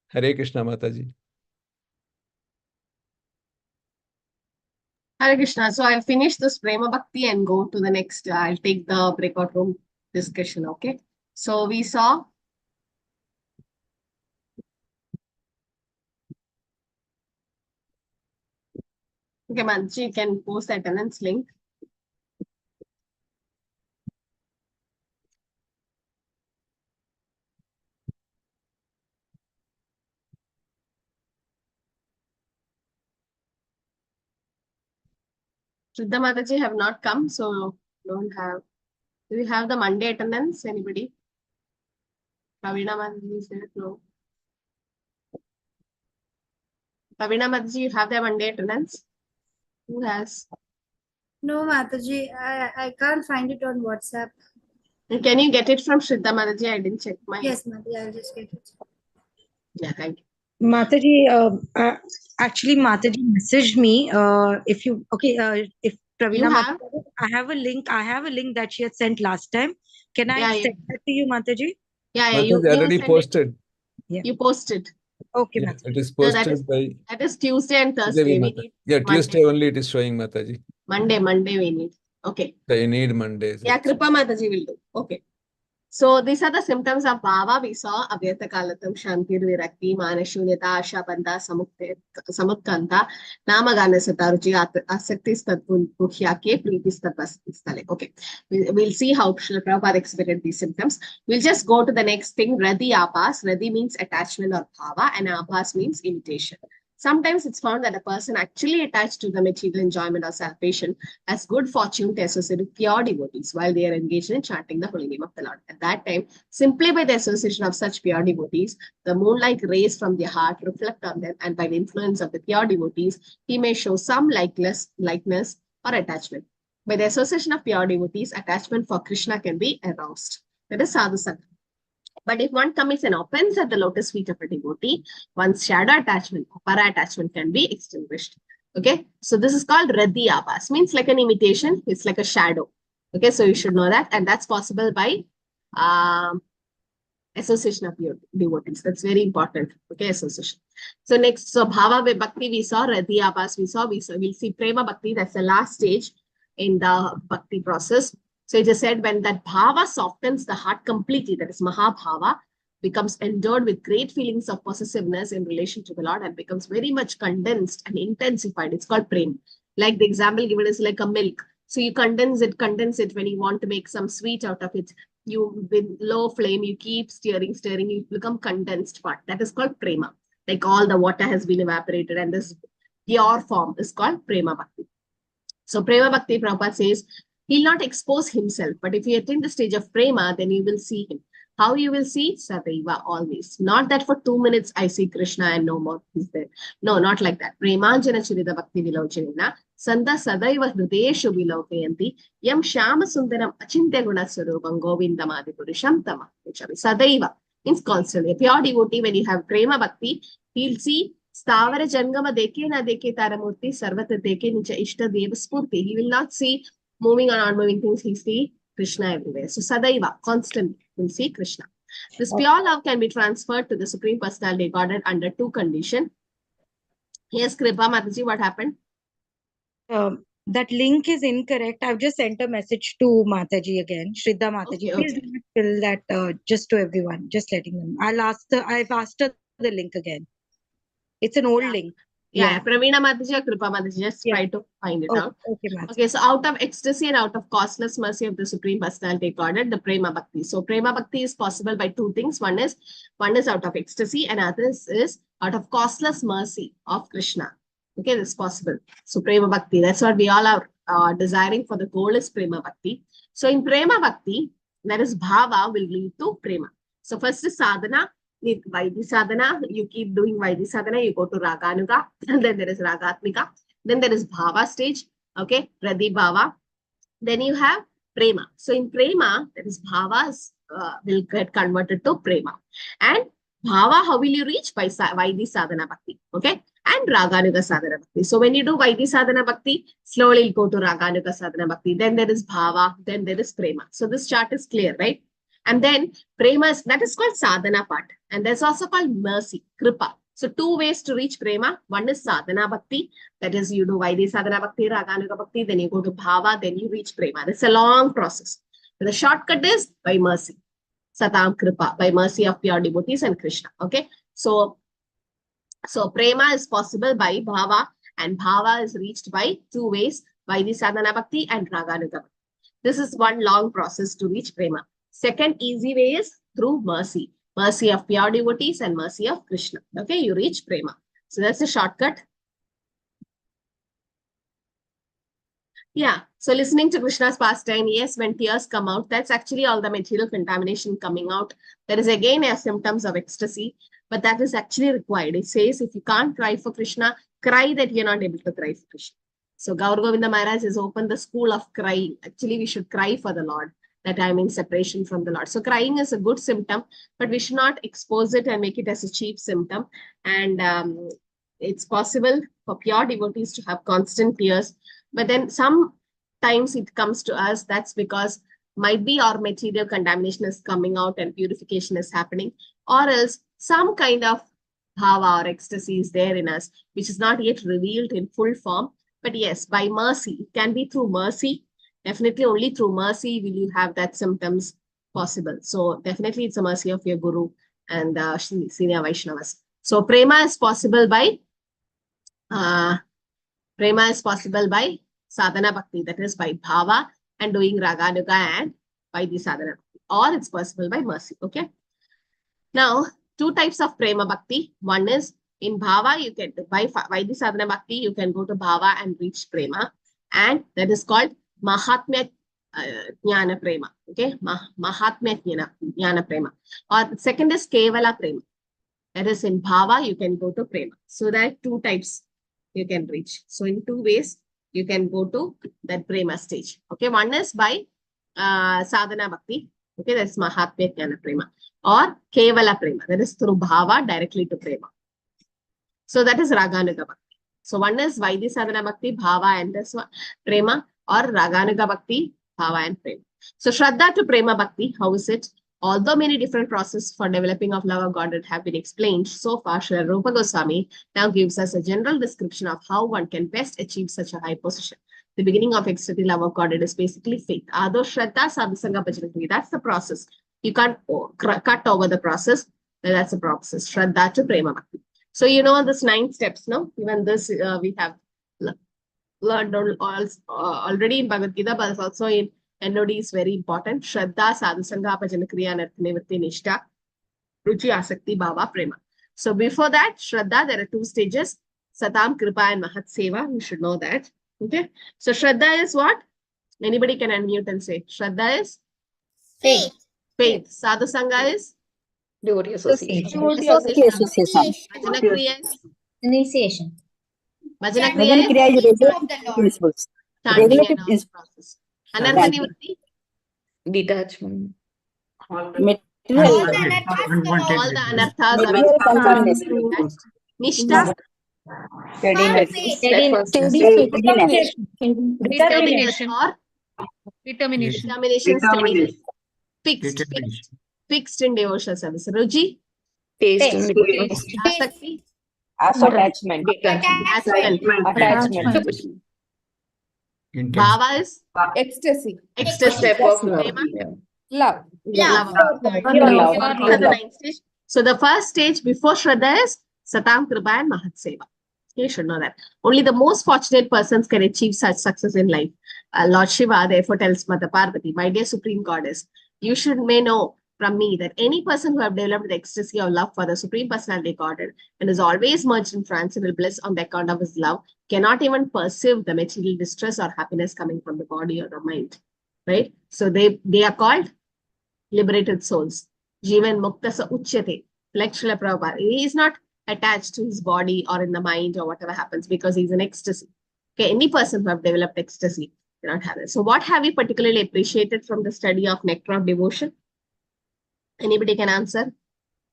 Hare Krishna Mataji. Hare Krishna. So I'll finish this Prema Bhakti and go to the next. I'll take the breakout room discussion. Okay. So we saw. Okay, Manji, you can post the attendance link. Shraddha Mataji have not come, so don't have. Do we have the Monday attendance? Anybody? Pravina Mataji is there? No. Pravina Mataji, you have the Monday attendance? Who has? No, Mataji, I can't find it on WhatsApp. And can you get it from Shraddha Mataji? I didn't check my. Yes, Mataji, I'll just get it. Yeah, thank you. Mataji, actually, Mataji messaged me. If you if Pravina, You have? Mataji, I have a link that she had sent last time. Can I Yeah, send that to you, Mataji? Yeah, Mataji you already send it. posted. Yeah. You posted. Okay, Yeah, Mataji. it is No, posted by that is Tuesday and Thursday. Devi We Mata. need Yeah, Monday. Tuesday only it is showing Mataji. Monday we need. Okay. So you need Mondays. Yeah, Kripa Mataji will do. Okay. So these are the symptoms of bhava. We saw avyakta kalatam, shantir virakti, manashunyata, asha banda, samutkanta, namagana sataruchi, asakti stadpuhyake, priti stale. Okay. We'll see how Srila Prabhupada explained these symptoms. We'll just go to the next thing. Radi apas. Radi means attachment or bhava, and apas means imitation. Sometimes it's found that a person actually attached to the material enjoyment or salvation has good fortune to associate with pure devotees while they are engaged in chanting the holy name of the Lord. At that time, simply by the association of such pure devotees, the moon-like rays from their heart reflect on them, and by the influence of the pure devotees, he may show some likeness or attachment. By the association of pure devotees, attachment for Krishna can be aroused. That is sadhu sangha. But if one commits an offense at the lotus feet of a devotee, one's shadow attachment, para attachment can be extinguished. Okay, so this is called Radhi Abhas, means like an imitation, it's like a shadow. Okay, so you should know that, and that's possible by association of devotees. That's very important. Okay, association. So next, so Bhava Vibhakti we saw, Radhi Abhas we'll see Prema Bhakti, that's the last stage in the Bhakti process. So it is said when that bhava softens the heart completely, that is Mahabhava, becomes endowed with great feelings of possessiveness in relation to the Lord and becomes very much condensed and intensified. It's called prem. Like the example given is like a milk. So you condense it when you want to make some sweet out of it. You, with low flame, you keep stirring, you become condensed part. That is called prema. Like all the water has been evaporated and this pure form is called prema bhakti. So prema bhakti, Prabhupada says, he'll not expose himself, but if you attain the stage of prema, then you will see him. How you will see? Sadaiva, always. Not that for 2 minutes I see Krishna and no more he's there. No, not like that. Premanjana chirida bhakti vilochanena, sanda sadaiva hrudeshu vilaukayanti, yam shama sundaram achintya guna sarupam govindamadi purusham tama. Sadaiva means constantly. A pure devotee, when you have prema bhakti, he'll see Stavara Jangama deke na deke taramurti sarvata deke nicha ishta deva spurti. He will not see moving or non-moving things, he see Krishna everywhere. So Sadaiva, constantly, will see Krishna. This pure love can be transferred to the Supreme Personality Godhead under 2 conditions. Yes, Kripa Mataji, what happened? That link is incorrect. I've just sent a message to Mataji again, Shraddha Mataji. Please do not fill that just to everyone, just letting them. I've asked her the link again. It's an old link. Yeah, Pravina Mataji or Kripa Mataji, just try to find it out. Okay, so out of ecstasy and out of costless mercy of the Supreme Personality Godhead, the Prema Bhakti. So Prema Bhakti is possible by 2 things. One is out of ecstasy and others is out of costless mercy of Krishna. Okay, this is possible. So Prema Bhakti, that's what we all are desiring for. The goal is Prema Bhakti. So in Prema Bhakti, that is Bhava will lead to Prema. So first is sadhana. With Vaidhi sadhana, you keep doing Vaidhi sadhana, you go to Raganuga, and then there is Ragatmika, then there is Bhava stage, okay, Radhi Bhava, then you have Prema. So in Prema, that is Bhavas will get converted to Prema. And Bhava, how will you reach? By Vaidhi sadhana bhakti, okay, and Raganuga sadhana bhakti. So when you do Vaidhi sadhana bhakti, slowly you go to Raganuga sadhana bhakti, then there is Bhava, then there is Prema. So this chart is clear, right? And then prema, that is called sadhana part. And there's also called mercy, kripa. So 2 ways to reach prema. One is sadhana bhakti. That is, you do Vaidhi sadhana bhakti, raganuga bhakti, then you go to bhava, then you reach prema. It's a long process. The shortcut is by mercy. Satam kripa, by mercy of pure devotees and Krishna. Okay. So prema is possible by bhava, and bhava is reached by 2 ways, Vaidhi sadhana bhakti and raganuga bhakti. This is one long process to reach prema. Second easy way is through mercy. Mercy of pure devotees and mercy of Krishna. Okay, you reach prema. So that's a shortcut. Yeah, so listening to Krishna's pastime, yes, when tears come out, that's actually all the material contamination coming out. There is again a symptoms of ecstasy, but that is actually required. It says if you can't cry for Krishna, cry that you're not able to cry for Krishna. So Gaur Govinda Maharaj has opened the school of crying. Actually, we should cry for the Lord, that I'm in separation from the Lord. So crying is a good symptom, but we should not expose it and make it as a cheap symptom. And it's possible for pure devotees to have constant tears. But then sometimes it comes to us, that's because might be our material contamination is coming out and purification is happening, or else some kind of bhava or ecstasy is there in us, which is not yet revealed in full form. But yes, by mercy, it can be through mercy. Definitely only through mercy will you have that symptoms possible. So definitely it's a mercy of your Guru and senior Vaishnavas. So prema is possible by sadhana bhakti, that is by bhava and doing raganuga and by the sadhana bhakti, or it's possible by mercy. Okay. Now, 2 types of prema bhakti. One is in bhava, you can by the sadhana bhakti, you can go to bhava and reach prema, and that is called Mahatmya Jnana Prema. Okay, Mahatmya Jnana Prema. Or second is Kevala Prema. That is in bhava, you can go to prema. So there are 2 types you can reach. So in 2 ways, you can go to that prema stage. Okay, one is by sadhana bhakti. Okay, that's Mahatmya Jnana Prema. Or Kevala Prema. That is through bhava directly to prema. So that is Raganuga Bhakti. So one is Vaidhi Sadhana Bhakti, bhava and this one, prema, or Raganuga Bhakti, bhava and prema. So Shraddha to prema bhakti, how is it? Although many different processes for developing of love of Godhead have been explained so far, Srila Rupa Goswami now gives us a general description of how one can best achieve such a high position. The beginning of ecstatic love of Godhead is basically faith. Ado Shraddha Sadhusanga Bhajanakriya. That's the process. You can't cut over the process. That's the process. Shraddha to prema bhakti. So you know this 9 steps, no? Even this we have learned already in Bhagavad Gita, but also in NOD is very important. Shraddha, Sadhusanga, Bhajanakriya, Narthanivritti, Nishtha, Ruchi, Asakti, Bhava, Prema. So before that, Shraddha, there are 2 stages, Satam, Kripa and Mahat Seva. You should know that. Okay. So Shraddha is what? Anybody can unmute and say. Shraddha is? Faith. Faith. Sadhusanga is? Devotee association. Bhajanakriya is? Initiation. Bhajanakriya is? Principles. Chanting Regulative and all is process. Anarthanivritti? Detachment. All the Anarthas are Material conformness. Nishtha? Steadiness. Determination. Or Determination. determination, steadiness. Fixed in devotional service. Ruchi? Taste and Asakti? Attachment. Attachment. Bhava is? Ecstasy. Ecstasy. Step of love. Prema? Love. Love. Love. These are the 9 stages. So the first stage before Shraddha is Satam, Kripa and Mahat Seva. You should know that. Only the most fortunate persons can achieve such success in life. Lord Shiva therefore tells Mother Parvati, my dear Supreme Goddess, you may know from me that any person who have developed the ecstasy of love for the Supreme Personality Godhead and is always merged in transcendental bliss on the account of his love cannot even perceive the material distress or happiness coming from the body or the mind. Right? So they are called liberated souls. Jivan Mukta Sa Uchyate. Like Srila Prabhupada. He is not attached to his body or in the mind or whatever happens because he's in ecstasy. Okay, any person who have developed ecstasy cannot have it. So what have you particularly appreciated from the study of Nectar of Devotion? Anybody can answer?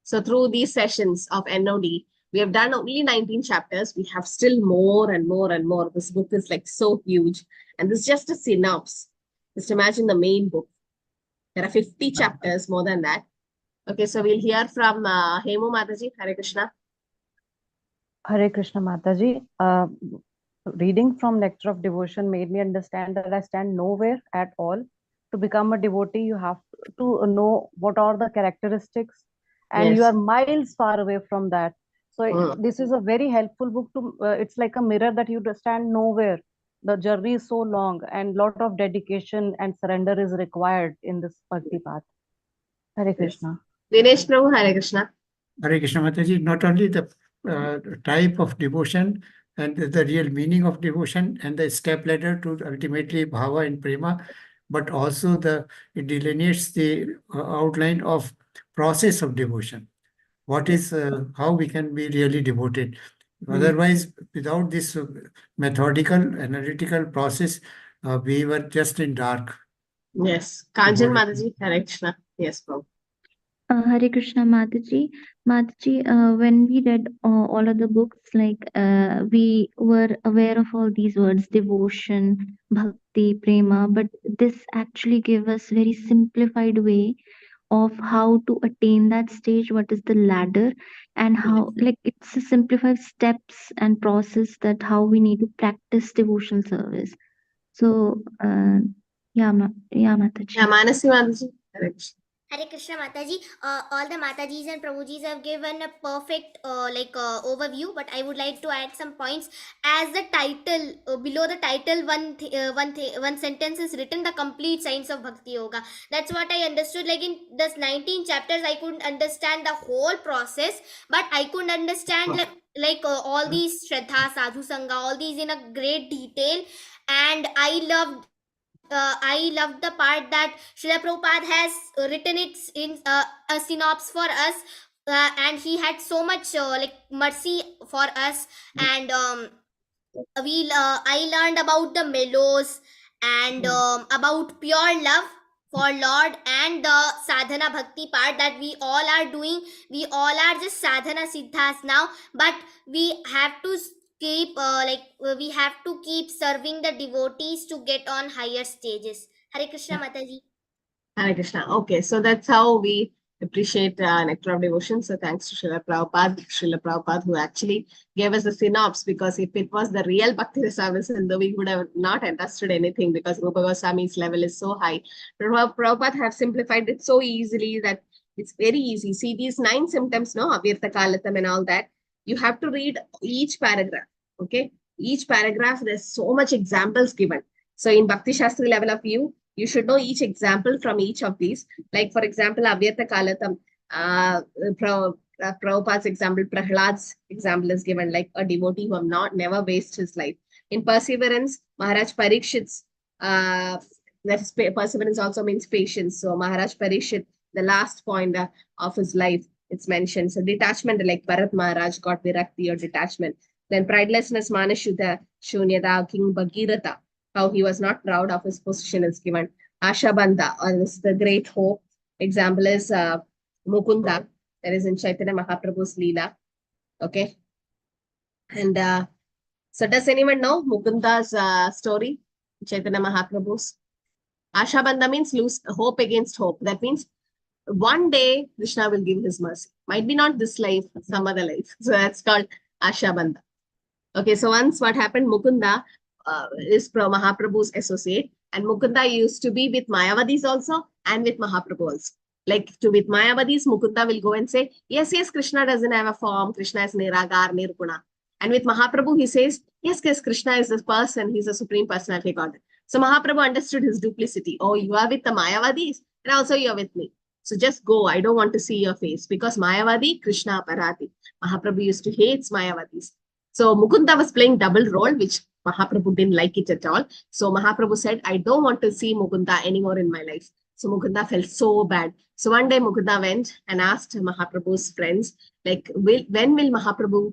So through these sessions of NOD, we have done only 19 chapters. We have still more and more and more. This book is like so huge. And this is just a synopsis. Just imagine the main book. There are 50 chapters, more than that. Okay, so we'll hear from Hemu Mataji. Hare Krishna. Hare Krishna Mataji. Reading from Nectar of Devotion made me understand that I stand nowhere at all. To become a devotee, you have to know what are the characteristics, and you Yes. are miles far away from that. So this is a very helpful book to. It's like a mirror that you stand nowhere. The journey is so long, and lot of dedication and surrender is required in this bhakti path. Hare Krishna. Dinesh Prabhu, Hare Krishna. Hare Krishna Mataji, not only the type of devotion and the real meaning of devotion and the step ladder to ultimately bhava and prema, but also it delineates the outline of process of devotion. What is how we can be really devoted. Otherwise, without this methodical, analytical process, we were just in dark. Yes. Kanjan Mataji, Hare Krishna. Yes, Prabhu. Hare Krishna Mataji. Mataji, when we read all of the books, we were aware of all these words, devotion, bhakti, prema, but this actually gave us very simplified way of how to attain that stage, what is the ladder, and how, it's a simplified steps and process that how we need to practice devotional service. So, Mataji. Yeah, Manasi Mataji, Hare Krishna. Hare Krishna Mataji. All the Matajis and Prabhujis have given a perfect overview, but I would like to add some points. As the title, below the title, one sentence is written, the complete science of Bhakti Yoga. That's what I understood. Like in this 19 chapters, I couldn't understand the whole process, but I couldn't understand all these Shraddha, Sadhu Sangha, all these in a great detail. And I loved the part that Srila Prabhupada has written it in a synopsis for us, and he had so much mercy for us, and I learned about the mellows and about pure love for Lord and the sadhana bhakti part that we all are doing. We all are just sadhana siddhas now, but we have to keep we have to keep serving the devotees to get on higher stages. Hare Krishna Mataji. Hare Krishna. Okay, so that's how we appreciate Nectar of Devotion. So thanks to Srila Prabhupada who actually gave us the synopsis, because if it was the real Bhakti service, we would have not understood anything, because Rupa Goswami's level is so high. Prabhupada have simplified it so easily that it's very easy. See these 9 symptoms, no, Avirta Kalatam and all that. You have to read each paragraph, okay? Each paragraph, there's so much examples given. So in Bhakti Shastri level of view, you should know each example from each of these. Like for example, Avyarta Kalatam, Prabhupada's example, Prahlad's example is given, like a devotee who have never wasted his life. In Perseverance, Maharaj Parikshit's, perseverance also means patience. So Maharaj Parikshit, the last point of his life, it's mentioned. So detachment, like Bharat Maharaj got virakti or detachment. Then pridelessness, Manashuddha, Shunyata, King Bhagirath, how he was not proud of his position is given. Ashabandha, or this is the great hope. Example is Mukunda, that is in Chaitanya Mahaprabhu's Leela. Okay. And so does anyone know Mukunda's story? Chaitanya Mahaprabhu's. Ashabandha means lose hope against hope. That means one day Krishna will give his mercy. Might be not this life, some other life. So that's called Ashabandha. Okay, so once what happened, Mukunda is Mahaprabhu's associate, and Mukunda used to be with Mayavadis also and with Mahaprabhu also. Like with Mayavadis, Mukunda will go and say, yes, Krishna doesn't have a form, Krishna is Niragar, Nirguna. And with Mahaprabhu, he says, yes, Krishna is this person, he's a supreme personality God. So Mahaprabhu understood his duplicity. Oh, you are with the Mayavadis, and also you are with me. So just go, I don't want to see your face, because Mayavadi, Krishna Parati. Mahaprabhu used to hate Mayavadis. So Mukunda was playing double role, which Mahaprabhu didn't like it at all. So Mahaprabhu said, I don't want to see Mukunda anymore in my life. So Mukunda felt so bad. So one day Mukunda went and asked Mahaprabhu's friends, like, when will Mahaprabhu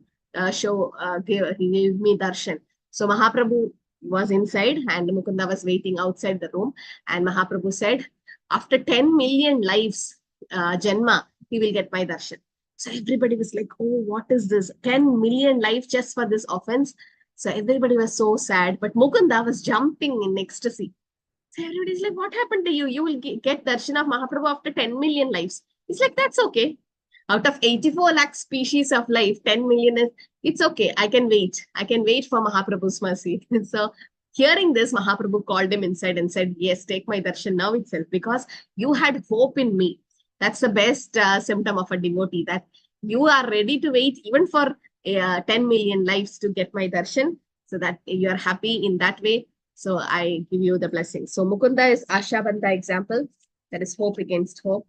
give me darshan? So Mahaprabhu was inside and Mukunda was waiting outside the room. And Mahaprabhu said, after 10 million lives, Janma, he will get my darshan. So everybody was like, oh, what is this? 10 million lives just for this offense. So everybody was so sad. But Mukunda was jumping in ecstasy. So everybody's like, what happened to you? You will get darshan of Mahaprabhu after 10 million lives. It's like, that's okay. Out of 84 lakh species of life, 10 million is, it's okay. I can wait. I can wait for Mahaprabhu's mercy. So hearing this, Mahaprabhu called him inside and said, yes, take my darshan now itself, because you had hope in me. That's the best symptom of a devotee, that you are ready to wait even for 10 million lives to get my darshan, so that you are happy in that way. So I give you the blessing. So Mukunda is Asha Bandha example. That is hope against hope.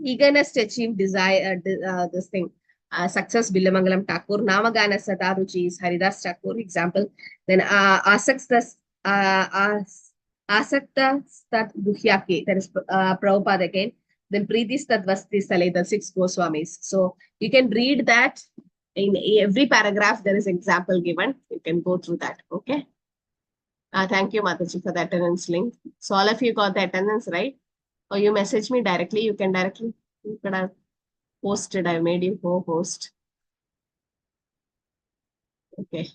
Eagerness to achieve desire, this thing. Success, Billamangalam Thakur. Namagana Sadaruchi is Haridas Thakur example. Then Asakta Stat Guhyake, that is Prabhupada again. Then Preeti Stadvasti Sale, the 6 Goswamis. So you can read that in every paragraph. There is example given. You can go through that. Okay. Thank you, Mataji, for the attendance link. So all of you got the attendance, right? Or you message me directly. You can directly. You could have posted. I made you co-host. Okay.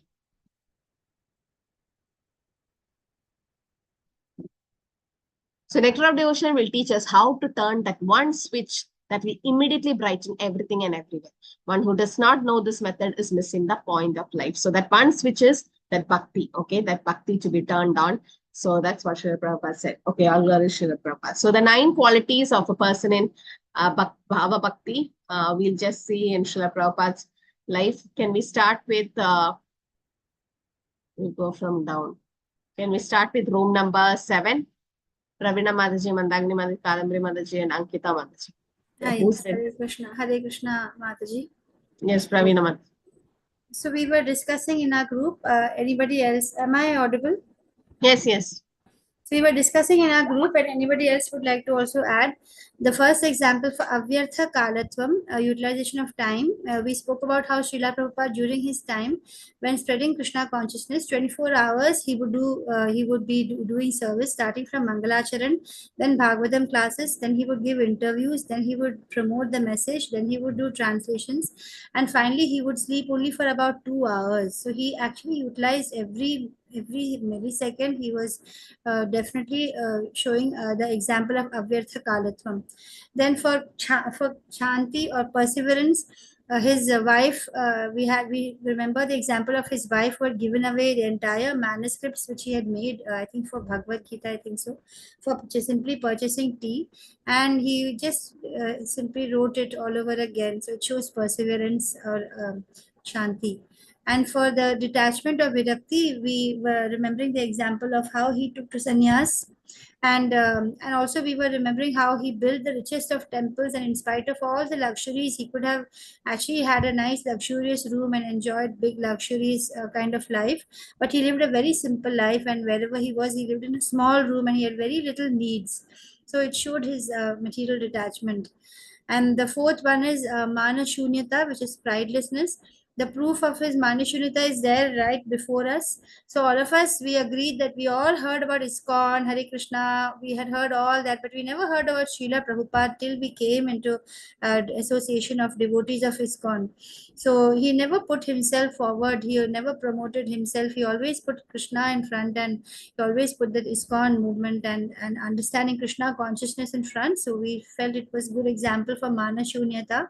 So Nectar of Devotion will teach us how to turn that one switch that will immediately brighten everything and everywhere. One who does not know this method is missing the point of life. So that one switch is that bhakti, okay, that bhakti to be turned on. So that's what Srila Prabhupada said. Okay, I'll go to Srila Prabhupada. So the 9 qualities of a person in Bhava Bhakti, we'll just see in Srila Prabhupada's life. Can we start with, we'll go from down. Can we start with room number 7? Ravina Mataji, Mandagni Mataji, Kadambari Mataji, and Ankita Mataji. Hi, Who's Hare Krishna, Mataji. Yes, Ravina Mataji. So we were discussing in our group. Anybody else? Am I audible? Yes, yes. So we were discussing in our group, and anybody else would like to also add. The first example for Avyartha Kalatvam, utilization of time. We spoke about how Srila Prabhupada during his time, when spreading Krishna consciousness, 24 hours he would be doing service, starting from Mangalacharan, then Bhagavatam classes, then he would give interviews, then he would promote the message, then he would do translations, and finally he would sleep only for about 2 hours. So he actually utilized every millisecond. He was definitely showing the example of Avyartha Kalatvam. Then for Shanti or perseverance, his wife, we remember the example of his wife who had given away the entire manuscripts which he had made, I think for Bhagavad Gita, I think so, for simply purchasing tea, and he just simply wrote it all over again. So it shows perseverance or Shanti. And for the detachment of Virakti, we were remembering the example of how he took to sannyas. And also we were remembering how he built the richest of temples, and in spite of all the luxuries, he could have actually had a nice luxurious room and enjoyed big luxuries kind of life. But he lived a very simple life, and wherever he was, he lived in a small room and he had very little needs. So it showed his material detachment. And the fourth one is Mana Shunyata, which is pridelessness. The proof of his Manishunita is there right before us. So all of us, we agreed that we all heard about ISKCON, Hare Krishna, we had heard all that, but we never heard about Srila Prabhupada till we came into association of devotees of ISKCON. So he never put himself forward, he never promoted himself, he always put Krishna in front, and he always put the ISKCON movement and understanding Krishna consciousness in front. So we felt it was good example for Mana Shunyata.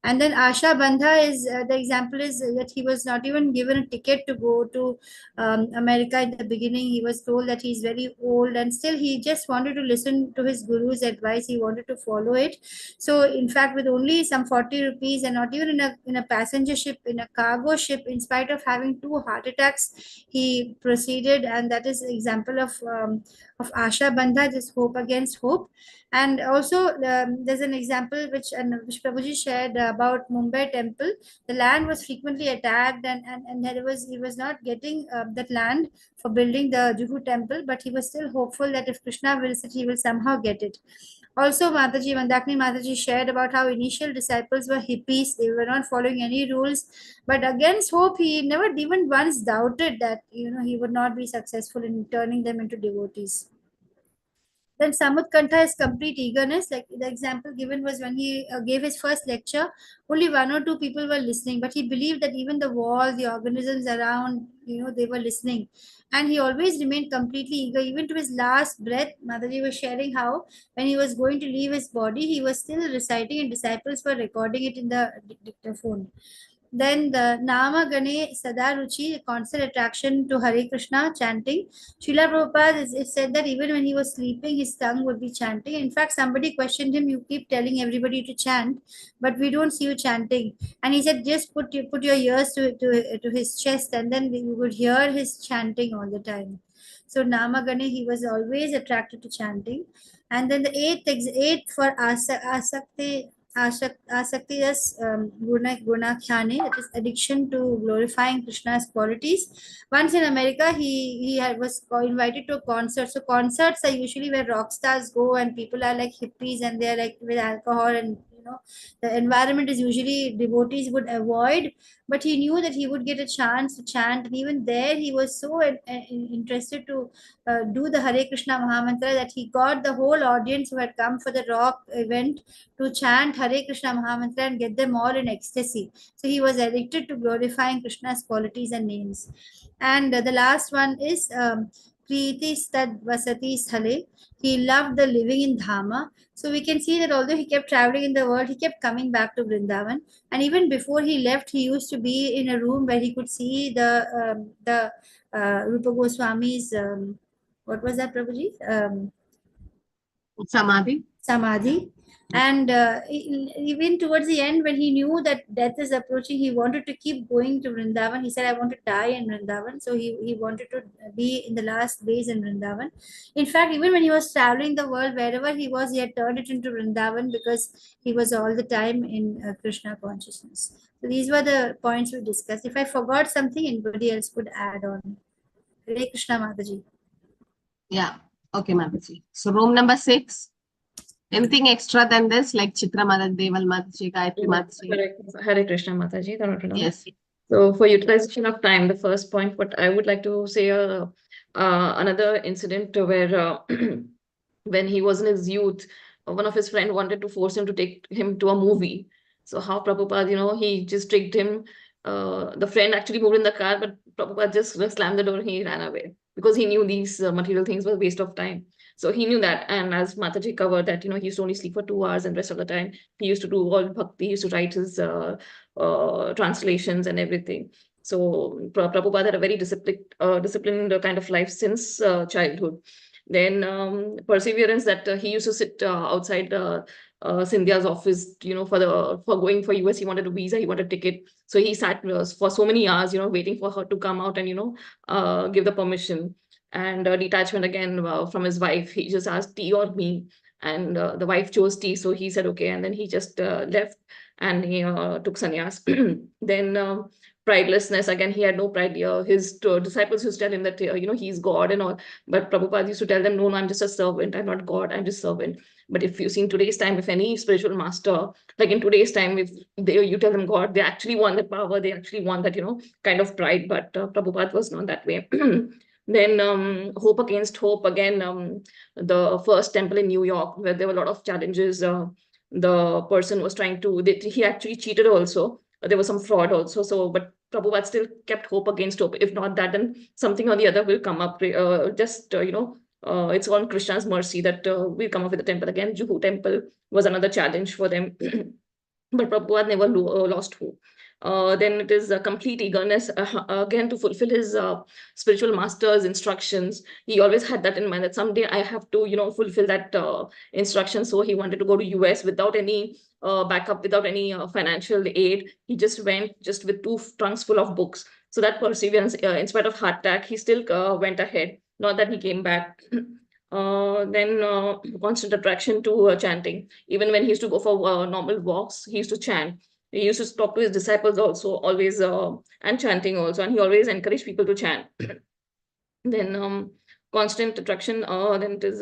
And then Asha Bandha is the example is that he was not even given a ticket to go to America in the beginning. He was told that he's very old, and still he just wanted to listen to his guru's advice. He wanted to follow it. So in fact, with only some 40 rupees, and not even in a passenger ship, in a cargo ship, in spite of having 2 heart attacks, he proceeded. And that is an example of Asha Bandha, just hope against hope. And also there's an example which Prabhuji shared about Mumbai temple. The land was frequently attacked, and he was not getting that land for building the Juhu temple, but he was still hopeful that if Krishna wills it, he will somehow get it. Also, Mandakini Mataji shared about how initial disciples were hippies. They were not following any rules, but against hope, he never even once doubted that he would not be successful in turning them into devotees. Then Samutkantha is complete eagerness. Like the example given was when he gave his first lecture, only 1 or 2 people were listening, but he believed that even the wall, the organisms around, they were listening. And he always remained completely eager, even to his last breath. Mataji was sharing how when he was going to leave his body, he was still reciting and disciples were recording it in the dictaphone. Then the Nama Gane Sadaruchi, constant attraction to Hare Krishna chanting. Srila Prabhupada, it said that even when he was sleeping, his tongue would be chanting. In fact, somebody questioned him, you keep telling everybody to chant, but we don't see you chanting. And he said, just put your ears to his chest, and then you would hear his chanting all the time. So Namagane, he was always attracted to chanting. And then the eighth for Asakti is Gunakhyane, that is addiction to glorifying Krishna's qualities. Once in America, he was invited to a concert. So concerts are usually where rock stars go and people are like hippies and they're like with alcohol, and the environment is usually devotees would avoid, but he knew that he would get a chance to chant, and even there he was so interested to do the Hare Krishna Mahamantra that he got the whole audience who had come for the rock event to chant Hare Krishna Mahamantra and get them all in ecstasy. So he was addicted to glorifying Krishna's qualities and names. And the last one is Preeti Stad Vasati Sthale. He loved the living in Dhama. So we can see that although he kept traveling in the world, he kept coming back to Vrindavan. And even before he left, he used to be in a room where he could see the Rupa Goswami's, what was that, Prabhuji? Samadhi. Samadhi. And even towards the end, when he knew that death is approaching, he wanted to keep going to Vrindavan. He said, I want to die in Vrindavan. So he wanted to be in the last days in Vrindavan. In fact, even when he was traveling the world, wherever he was, he had turned it into Vrindavan because he was all the time in Krishna consciousness. So these were the points we discussed. If I forgot something, anybody else could add on. Hare Krishna Mataji. Yeah. Okay, Mataji. So room number 6. Anything extra than this, like Chitra Mataji, Deval Mataji, Gayatri Mataji? Hare Krishna Mataji. Yes. So for utilization of time, the first point, what I would like to say, another incident where when he was in his youth, one of his friends wanted to force him to take him to a movie. So how Prabhupada, he just tricked him. The friend actually moved in the car, but Prabhupada just slammed the door and he ran away because he knew these material things were a waste of time. So he knew that. And as Mataji covered that, he used to only sleep for 2 hours and rest of the time he used to do all bhakti, he used to write his translations and everything. So Prabhupada had a very disciplined kind of life since childhood. Then perseverance that he used to sit outside Scindia's office, for going for US, he wanted a visa, he wanted a ticket. So he sat for so many hours, waiting for her to come out and, give the permission. And detachment again from his wife. He just asked tea or me, and the wife chose tea, so he said okay, and then he just left and he took sannyas. Then pridelessness, again, he had no pride. His disciples used to tell him that he's God and all, but Prabhupada used to tell them, no, I'm just a servant, I'm not God, I'm just servant. But if you see in today's time, if any spiritual master, like in today's time, if you tell them God, they actually want that power, they actually want that kind of pride. But Prabhupada was not that way. Then hope against hope, again, the first temple in New York, where there were a lot of challenges. The person was trying to, he actually cheated also. There was some fraud also. So, but Prabhupada still kept hope against hope. If not that, then something or the other will come up. It's on Krishna's mercy that we'll come up with the temple again. Juhu temple was another challenge for them. But Prabhupada never lost hope. Then it is a complete eagerness again to fulfill his spiritual master's instructions. He always had that in mind that someday I have to fulfill that instruction. So he wanted to go to US without any backup, without any financial aid. He just went just with 2 trunks full of books. So that perseverance, in spite of heart attack, he still went ahead. Not that he came back. Then constant attraction to chanting. Even when he used to go for normal walks, he used to chant. He used to talk to his disciples also, always, and chanting also, and he always encouraged people to chant. Then constant attraction, then it is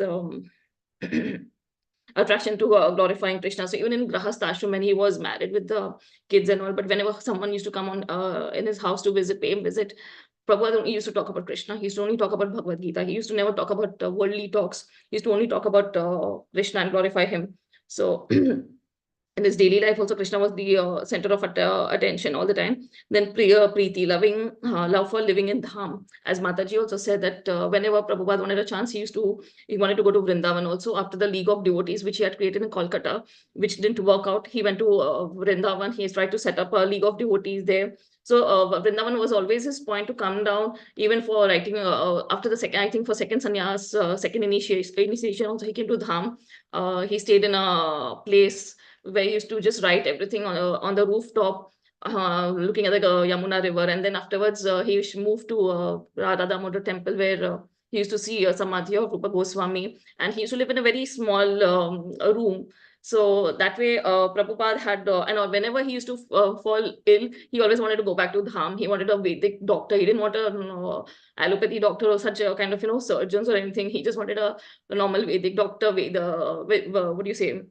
attraction to glorifying Krishna. So even in Grahastha ashram, when he was married with the kids and all, but whenever someone used to come on in his house to visit, pay him visit, Prabhupada only used to talk about Krishna. He used to only talk about Bhagavad Gita. He used to never talk about worldly talks. He used to only talk about Krishna and glorify him. So in his daily life also, Krishna was the center of attention all the time. Then Preeti, love for living in Dham. As Mataji also said that whenever Prabhupada wanted a chance, he wanted to go to Vrindavan also. After the League of Devotees, which he had created in Kolkata, which didn't work out, he went to Vrindavan. He tried to set up a League of Devotees there. So Vrindavan was always his point to come down, even for writing after the second, I think for second sannyas, second initiation also, he came to Dham. He stayed in a place where he used to just write everything on the rooftop, looking at the Yamuna river. And then afterwards, he moved to Radha Damodar temple, where he used to see Samadhi of Rupa Goswami. And he used to live in a very small room. So that way, Prabhupada had, and whenever he used to fall ill, he always wanted to go back to Dham. He wanted a Vedic doctor. He didn't want a allopathy doctor or such a kind of, surgeons or anything. He just wanted a normal Vedic doctor, what do you say?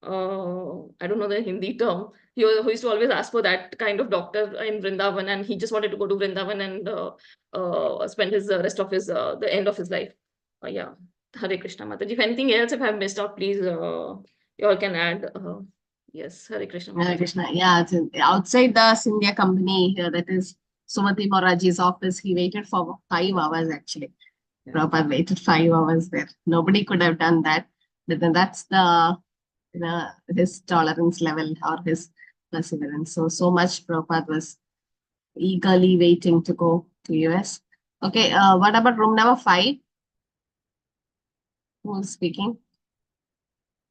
I don't know the Hindi term. He used to always ask for that kind of doctor in Vrindavan, and he just wanted to go to Vrindavan and spend his rest of his the end of his life. Yeah, Hare Krishna, Mataji. If anything else, if I've missed out, please you all can add. Yes, Hare Krishna. Hare Mataji. Krishna. Yeah, outside the Scindia company here, that is Sumati Moraji's office, he waited for 5 hours actually. Prabhupada waited 5 hours there. Nobody could have done that. But then that's his tolerance level or his perseverance. So much Prabhupada was eagerly waiting to go to US. Okay, what about room number 5? Who's speaking?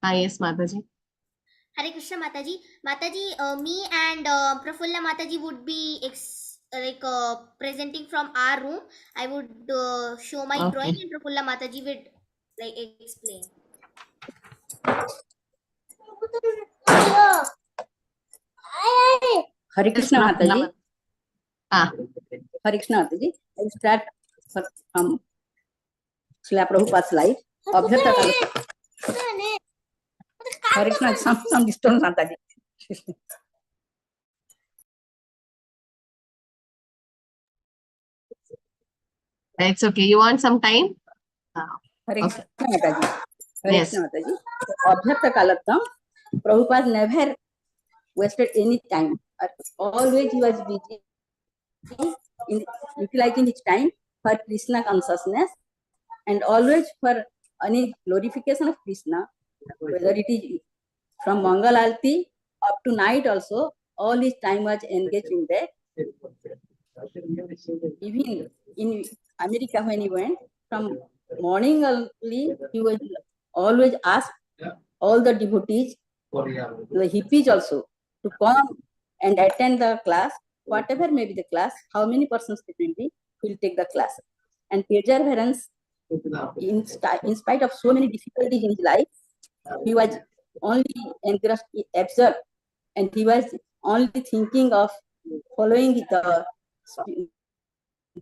Yes, Mataji. Hare Krishna, Mataji. Mataji, me and Prafulla Mataji would be presenting from our room. I would show my drawing, and Prafulla Mataji would explain. Hare Krishna Mataji. Hare Krishna Mataji. I will start from Srila Prabhupada's life. Hare Krishna, some disturbance Mataji. It's okay. You want some time? Hare Krishna Mataji. Hare Krishna Mataji. Abhyartha Kalatam, Prabhupada never wasted any time. Always he was busy in utilizing his time for Krishna consciousness and always for any glorification of Krishna, whether it is from Mangal Arati up to night also, all his time was engaged in that. Even in America when he went, from morning early, he was always asked all the devotees, the hippies also, to come and attend the class, whatever may be the class, how many persons it will be, he will take the class. And perseverance, in spite of so many difficulties in his life, he was only engrossed, absorbed, and he was only thinking of following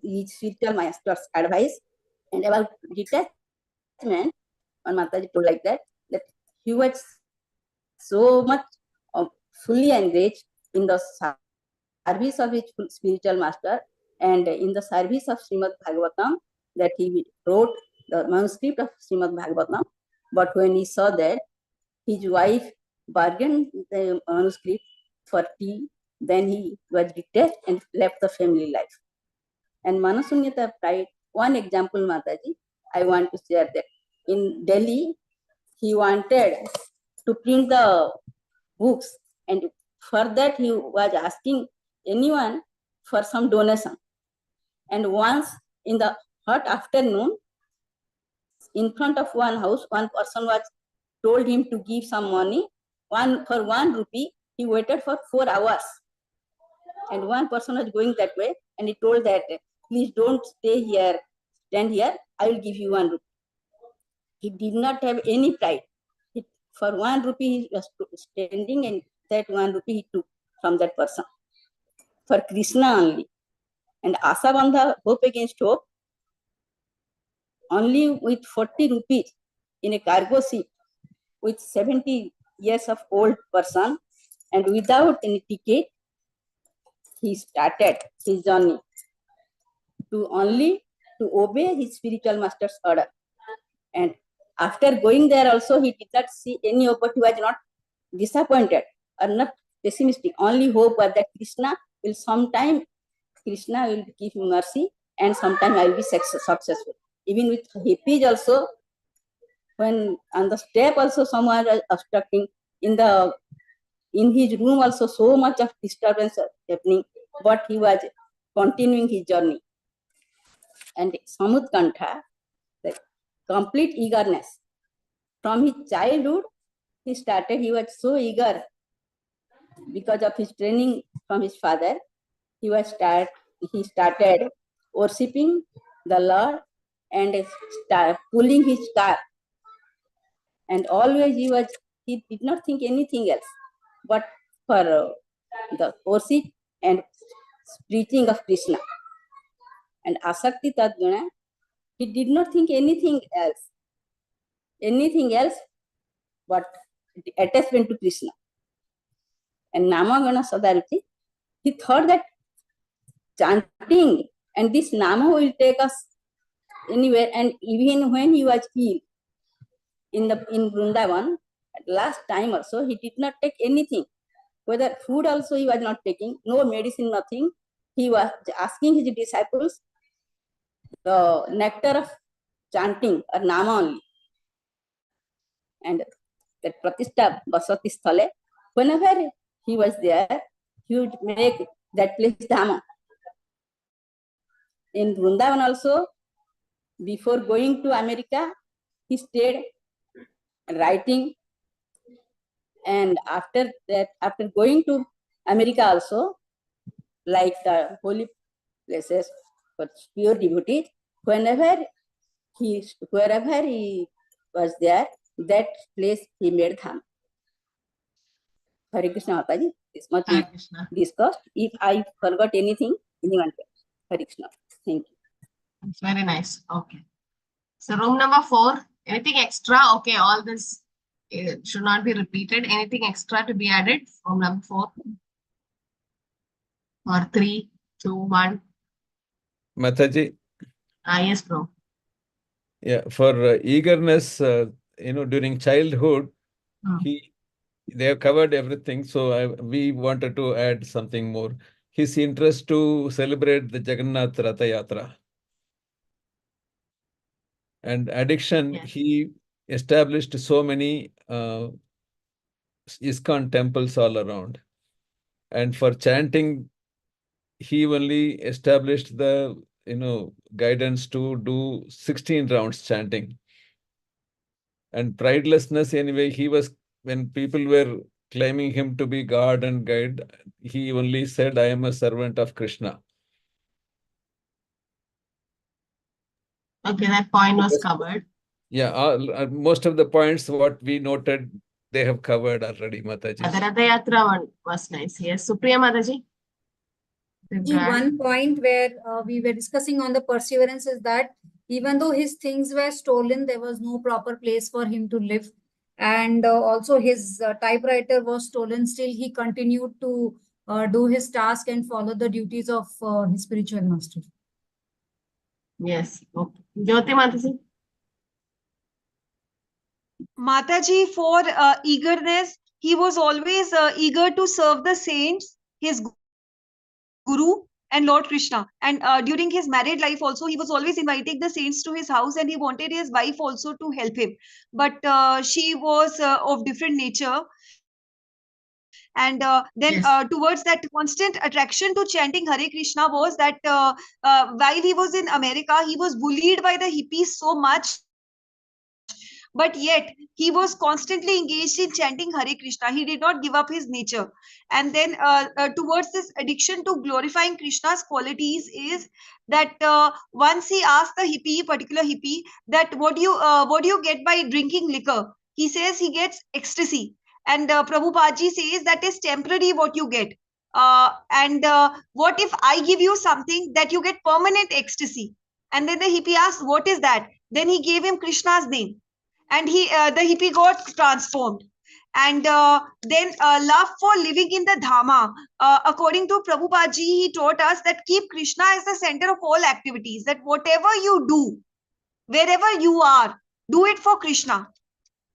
his spiritual master's advice. And about detachment, one Mataji told like that he was so much fully engaged in the service of his spiritual master and in the service of Srimad Bhagavatam, that he wrote the manuscript of Srimad Bhagavatam. But when he saw that his wife bargained the manuscript for tea, then he was detached and left the family life. And Manasunyata pride, one example, Mataji, I want to share that. In Delhi, he wanted to print the books, and for that he was asking anyone for some donation. And once in the hot afternoon, in front of one house, one person was told him to give some money. For 1 rupee, he waited for 4 hours. And one person was going that way, and he told that, please don't stay here, stand here, I will give you 1 rupee. He did not have any pride. For 1 rupee, he was standing, and that 1 rupee he took from that person. For Krishna only. And Asabandha, hope against hope, only with 40 rupees in a cargo ship with 70 years of old person, and without any ticket, he started his journey. to obey his spiritual master's order. And after going there also, he did not see any hope, but he was not disappointed or not pessimistic. Only hope was that Krishna will give him mercy, and sometime I will be successful. Even with hippies also, when on the step also someone was obstructing, in his room also so much of disturbance happening, but he was continuing his journey. And Samutkantha, the complete eagerness. From his childhood, he was so eager because of his training from his father. He started worshipping the Lord and pulling his star. And always he did not think anything else but for the worship and preaching of Krishna. And Asakti Tadguna, he did not think anything else but attachment to Krishna. And Namagana Sadaruti, he thought that chanting and this Nama will take us anywhere. And even when he was ill in Vrindavan, at last time also, he did not take anything. Whether food also he was not taking, no medicine, nothing. He was asking his disciples the nectar of chanting or Nama only. And that Pratishta Basati Sthale, whenever he was there, he would make that place Dhamma. In Vrindavan also, before going to America, he stayed writing. And after going to America also, like the holy places for pure devotees, wherever he was there, that place he made Dham. Hare Krishna Mataji, this much we discussed. If I forgot anything, anyone can. Hare Krishna. Thank you. It's very nice. Okay. So room number 4, anything extra? Okay, all this should not be repeated. Anything extra to be added? Room number 4? Or 3, 2, 1? Mataji. Yes, bro. Yeah, for eagerness, during childhood, they have covered everything. So we wanted to add something more. His interest to celebrate the Jagannath Ratha Yatra. And addiction, he established so many ISKCON temples all around. And for chanting, he only established the guidance to do 16 rounds chanting. And pridelessness, anyway, when people were claiming him to be God and guide, he only said, I am a servant of Krishna. Okay, that point was covered. Yeah, most of the points what we noted, they have covered already, Mataji. The Ratha Yatra one was nice. Yes, Supriya Mataji. One point where we were discussing on the perseverance is that even though his things were stolen, there was no proper place for him to live. And also his typewriter was stolen. Still, he continued to do his task and follow the duties of his spiritual master. Yes. Okay. Jyoti Mataji. Mataji, for eagerness, he was always eager to serve the saints, his Guru and Lord Krishna. And during his married life also, he was always inviting the saints to his house, and he wanted his wife also to help him. But she was of different nature. And then towards that constant attraction to chanting Hare Krishna was that while he was in America, he was bullied by the hippies so much. But yet, he was constantly engaged in chanting Hare Krishna. He did not give up his nature. And then towards this addiction to glorifying Krishna's qualities is that once he asked the particular hippie, that what do you get by drinking liquor? He says he gets ecstasy. And Prabhupada says that is temporary what you get. And what if I give you something that you get permanent ecstasy? And then the hippie asked, what is that? Then he gave him Krishna's name. And the hippie got transformed. And then love for living in the Dhama. According to Prabhupada ji, he taught us that keep Krishna as the center of all activities, that whatever you do, wherever you are, do it for Krishna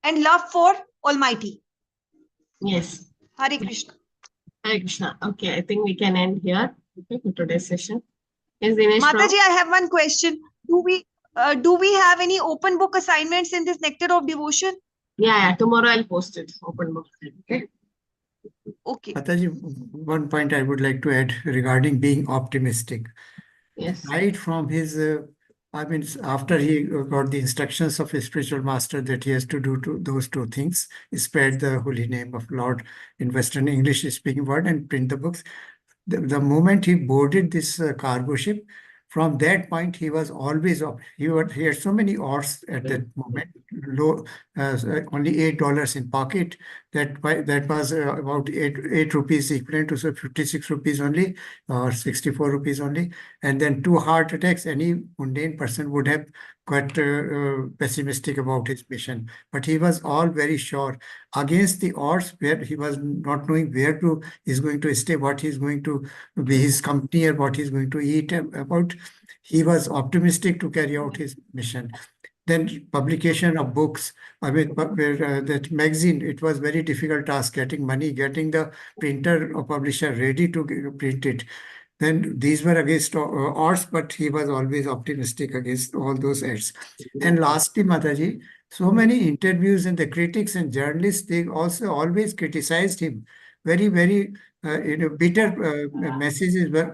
and love for Almighty. Yes. Hare Krishna. Hare Krishna. Okay, I think we can end here for today's session. Yes, Dinesh. Mataji, I have one question. Do we have any open book assignments in this Nectar of Devotion? Yeah, tomorrow I'll post it. Open book. Okay. Okay. Mataji, one point I would like to add regarding being optimistic. Yes. Right from his, I mean, after he got the instructions of his spiritual master that he has to do those two things, spread the holy name of Lord in Western English speaking world and print the books. The moment he boarded this cargo ship, from that point he was always up. He had so many odds at that moment. Low, only $8 in pocket. That was about 8 rupees equivalent to 56 rupees only, or 64 rupees only. And then 2 heart attacks. Any mundane person would have got pessimistic about his mission. But he was all very sure against the odds, where he was not knowing where he's going to stay, what he's going to be his company, or what he's going to eat about. He was optimistic to carry out his mission. Then publication of books, I mean, that magazine, it was very difficult task, getting money, getting the printer or publisher ready to print it. Then these were against odds, but he was always optimistic against all those odds. And lastly, Mataji, so many interviews, and the critics and journalists, they also always criticized him. Very, very bitter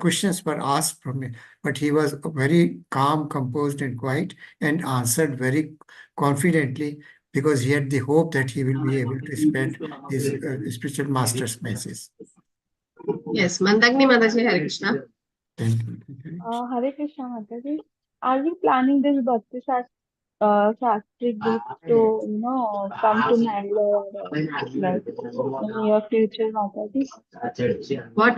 questions were asked from him, but he was very calm, composed, and quiet, and answered very confidently, because he had the hope that he will be able to spread his spiritual master's message. Yes, Mandagni Mataji, Hare Krishna. Hare Krishna Mataji. Are we planning this Bhakti Shastri group to, come to Mangalore like in near future, Mataji? What?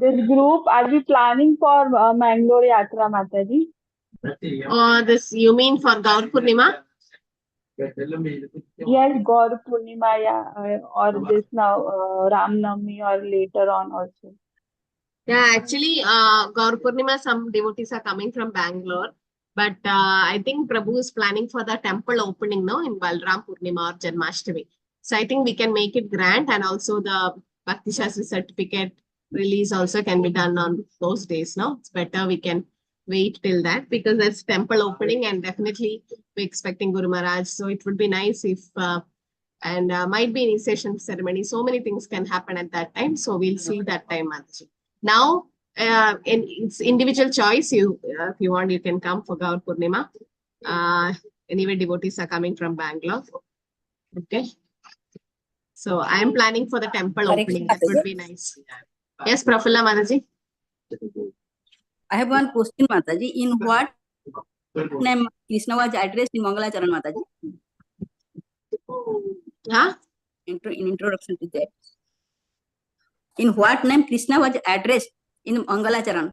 This group, are we planning for Mangalore Yatra, Mataji? This you mean for Gaur Purnima? Yes, Gaur Purnima, yeah, or this now Ram Navami, or later on also. Yeah, actually, Gaur Purnima, some devotees are coming from Bangalore, but I think Prabhu is planning for the temple opening now in Balram Purnima or Janmashtami. So I think we can make it grand, and also the Bhakti Shastri certificate release also can be done on those days. No, it's better we can wait till that, because there's temple opening, and definitely we're expecting Guru Maharaj. So it would be nice if, and might be initiation ceremony. So many things can happen at that time. So we'll see that time, Mataji. Now, it's individual choice. If you want, you can come for Gaur Purnima. Anyway, devotees are coming from Bangalore. Okay. So I am planning for the temple opening. That would be nice. Yes, Prafulla Mataji. I have one question, Mataji. In what name Krishna was addressed in Mangalacharan, Mataji? Huh? In introduction to that. In what name Krishna was addressed in Mangalacharan?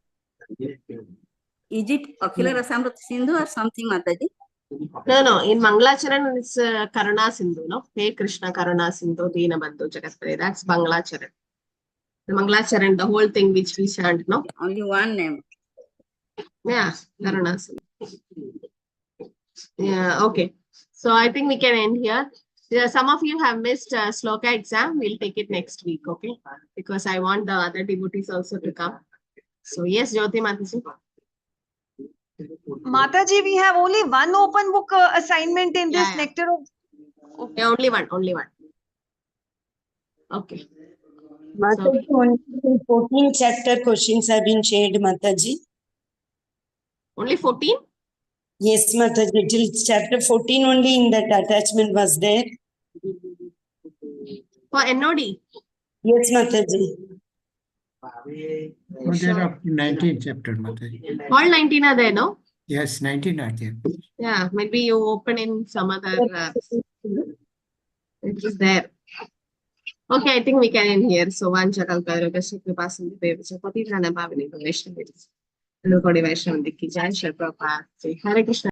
Is it Akhila Rasamrita Sindhu or something, Mataji? No. In Mangalacharan, it's Karuna Sindhu, no? Hey Krishna Karuna Sindhu, Dina Bandhu Jagatpare. That's Mangalacharan. The Mangalacharan, the whole thing which we chant, no? Only one name. Yeah, Karuna Sindhu. Yeah, okay. So I think we can end here. Some of you have missed Sloka exam. We'll take it next week, okay? Because I want the other devotees also to come. So yes, Jyoti Mataji. Mataji, we have only one open book assignment in this Nectar of... Okay, only one. Okay. Mataji, only 14 chapter questions have been shared, Mataji. Only 14? Yes, Mataji. Till chapter 14 only in that attachment was there. For NOD? Yes, Mataji. There are 19 chapters, Mataji. All 19 are there, no? Yes, 19 are there. Yeah, maybe you open in some other... it is there. Okay, I think we can end here. So, Vancha Kalpayroga Shukri Pasandi Devacha Pati Prana Bhavini Vaishnavi. Lukodi Vaishnavi Ki Jai Shri Prabhupada. Hare Krishna.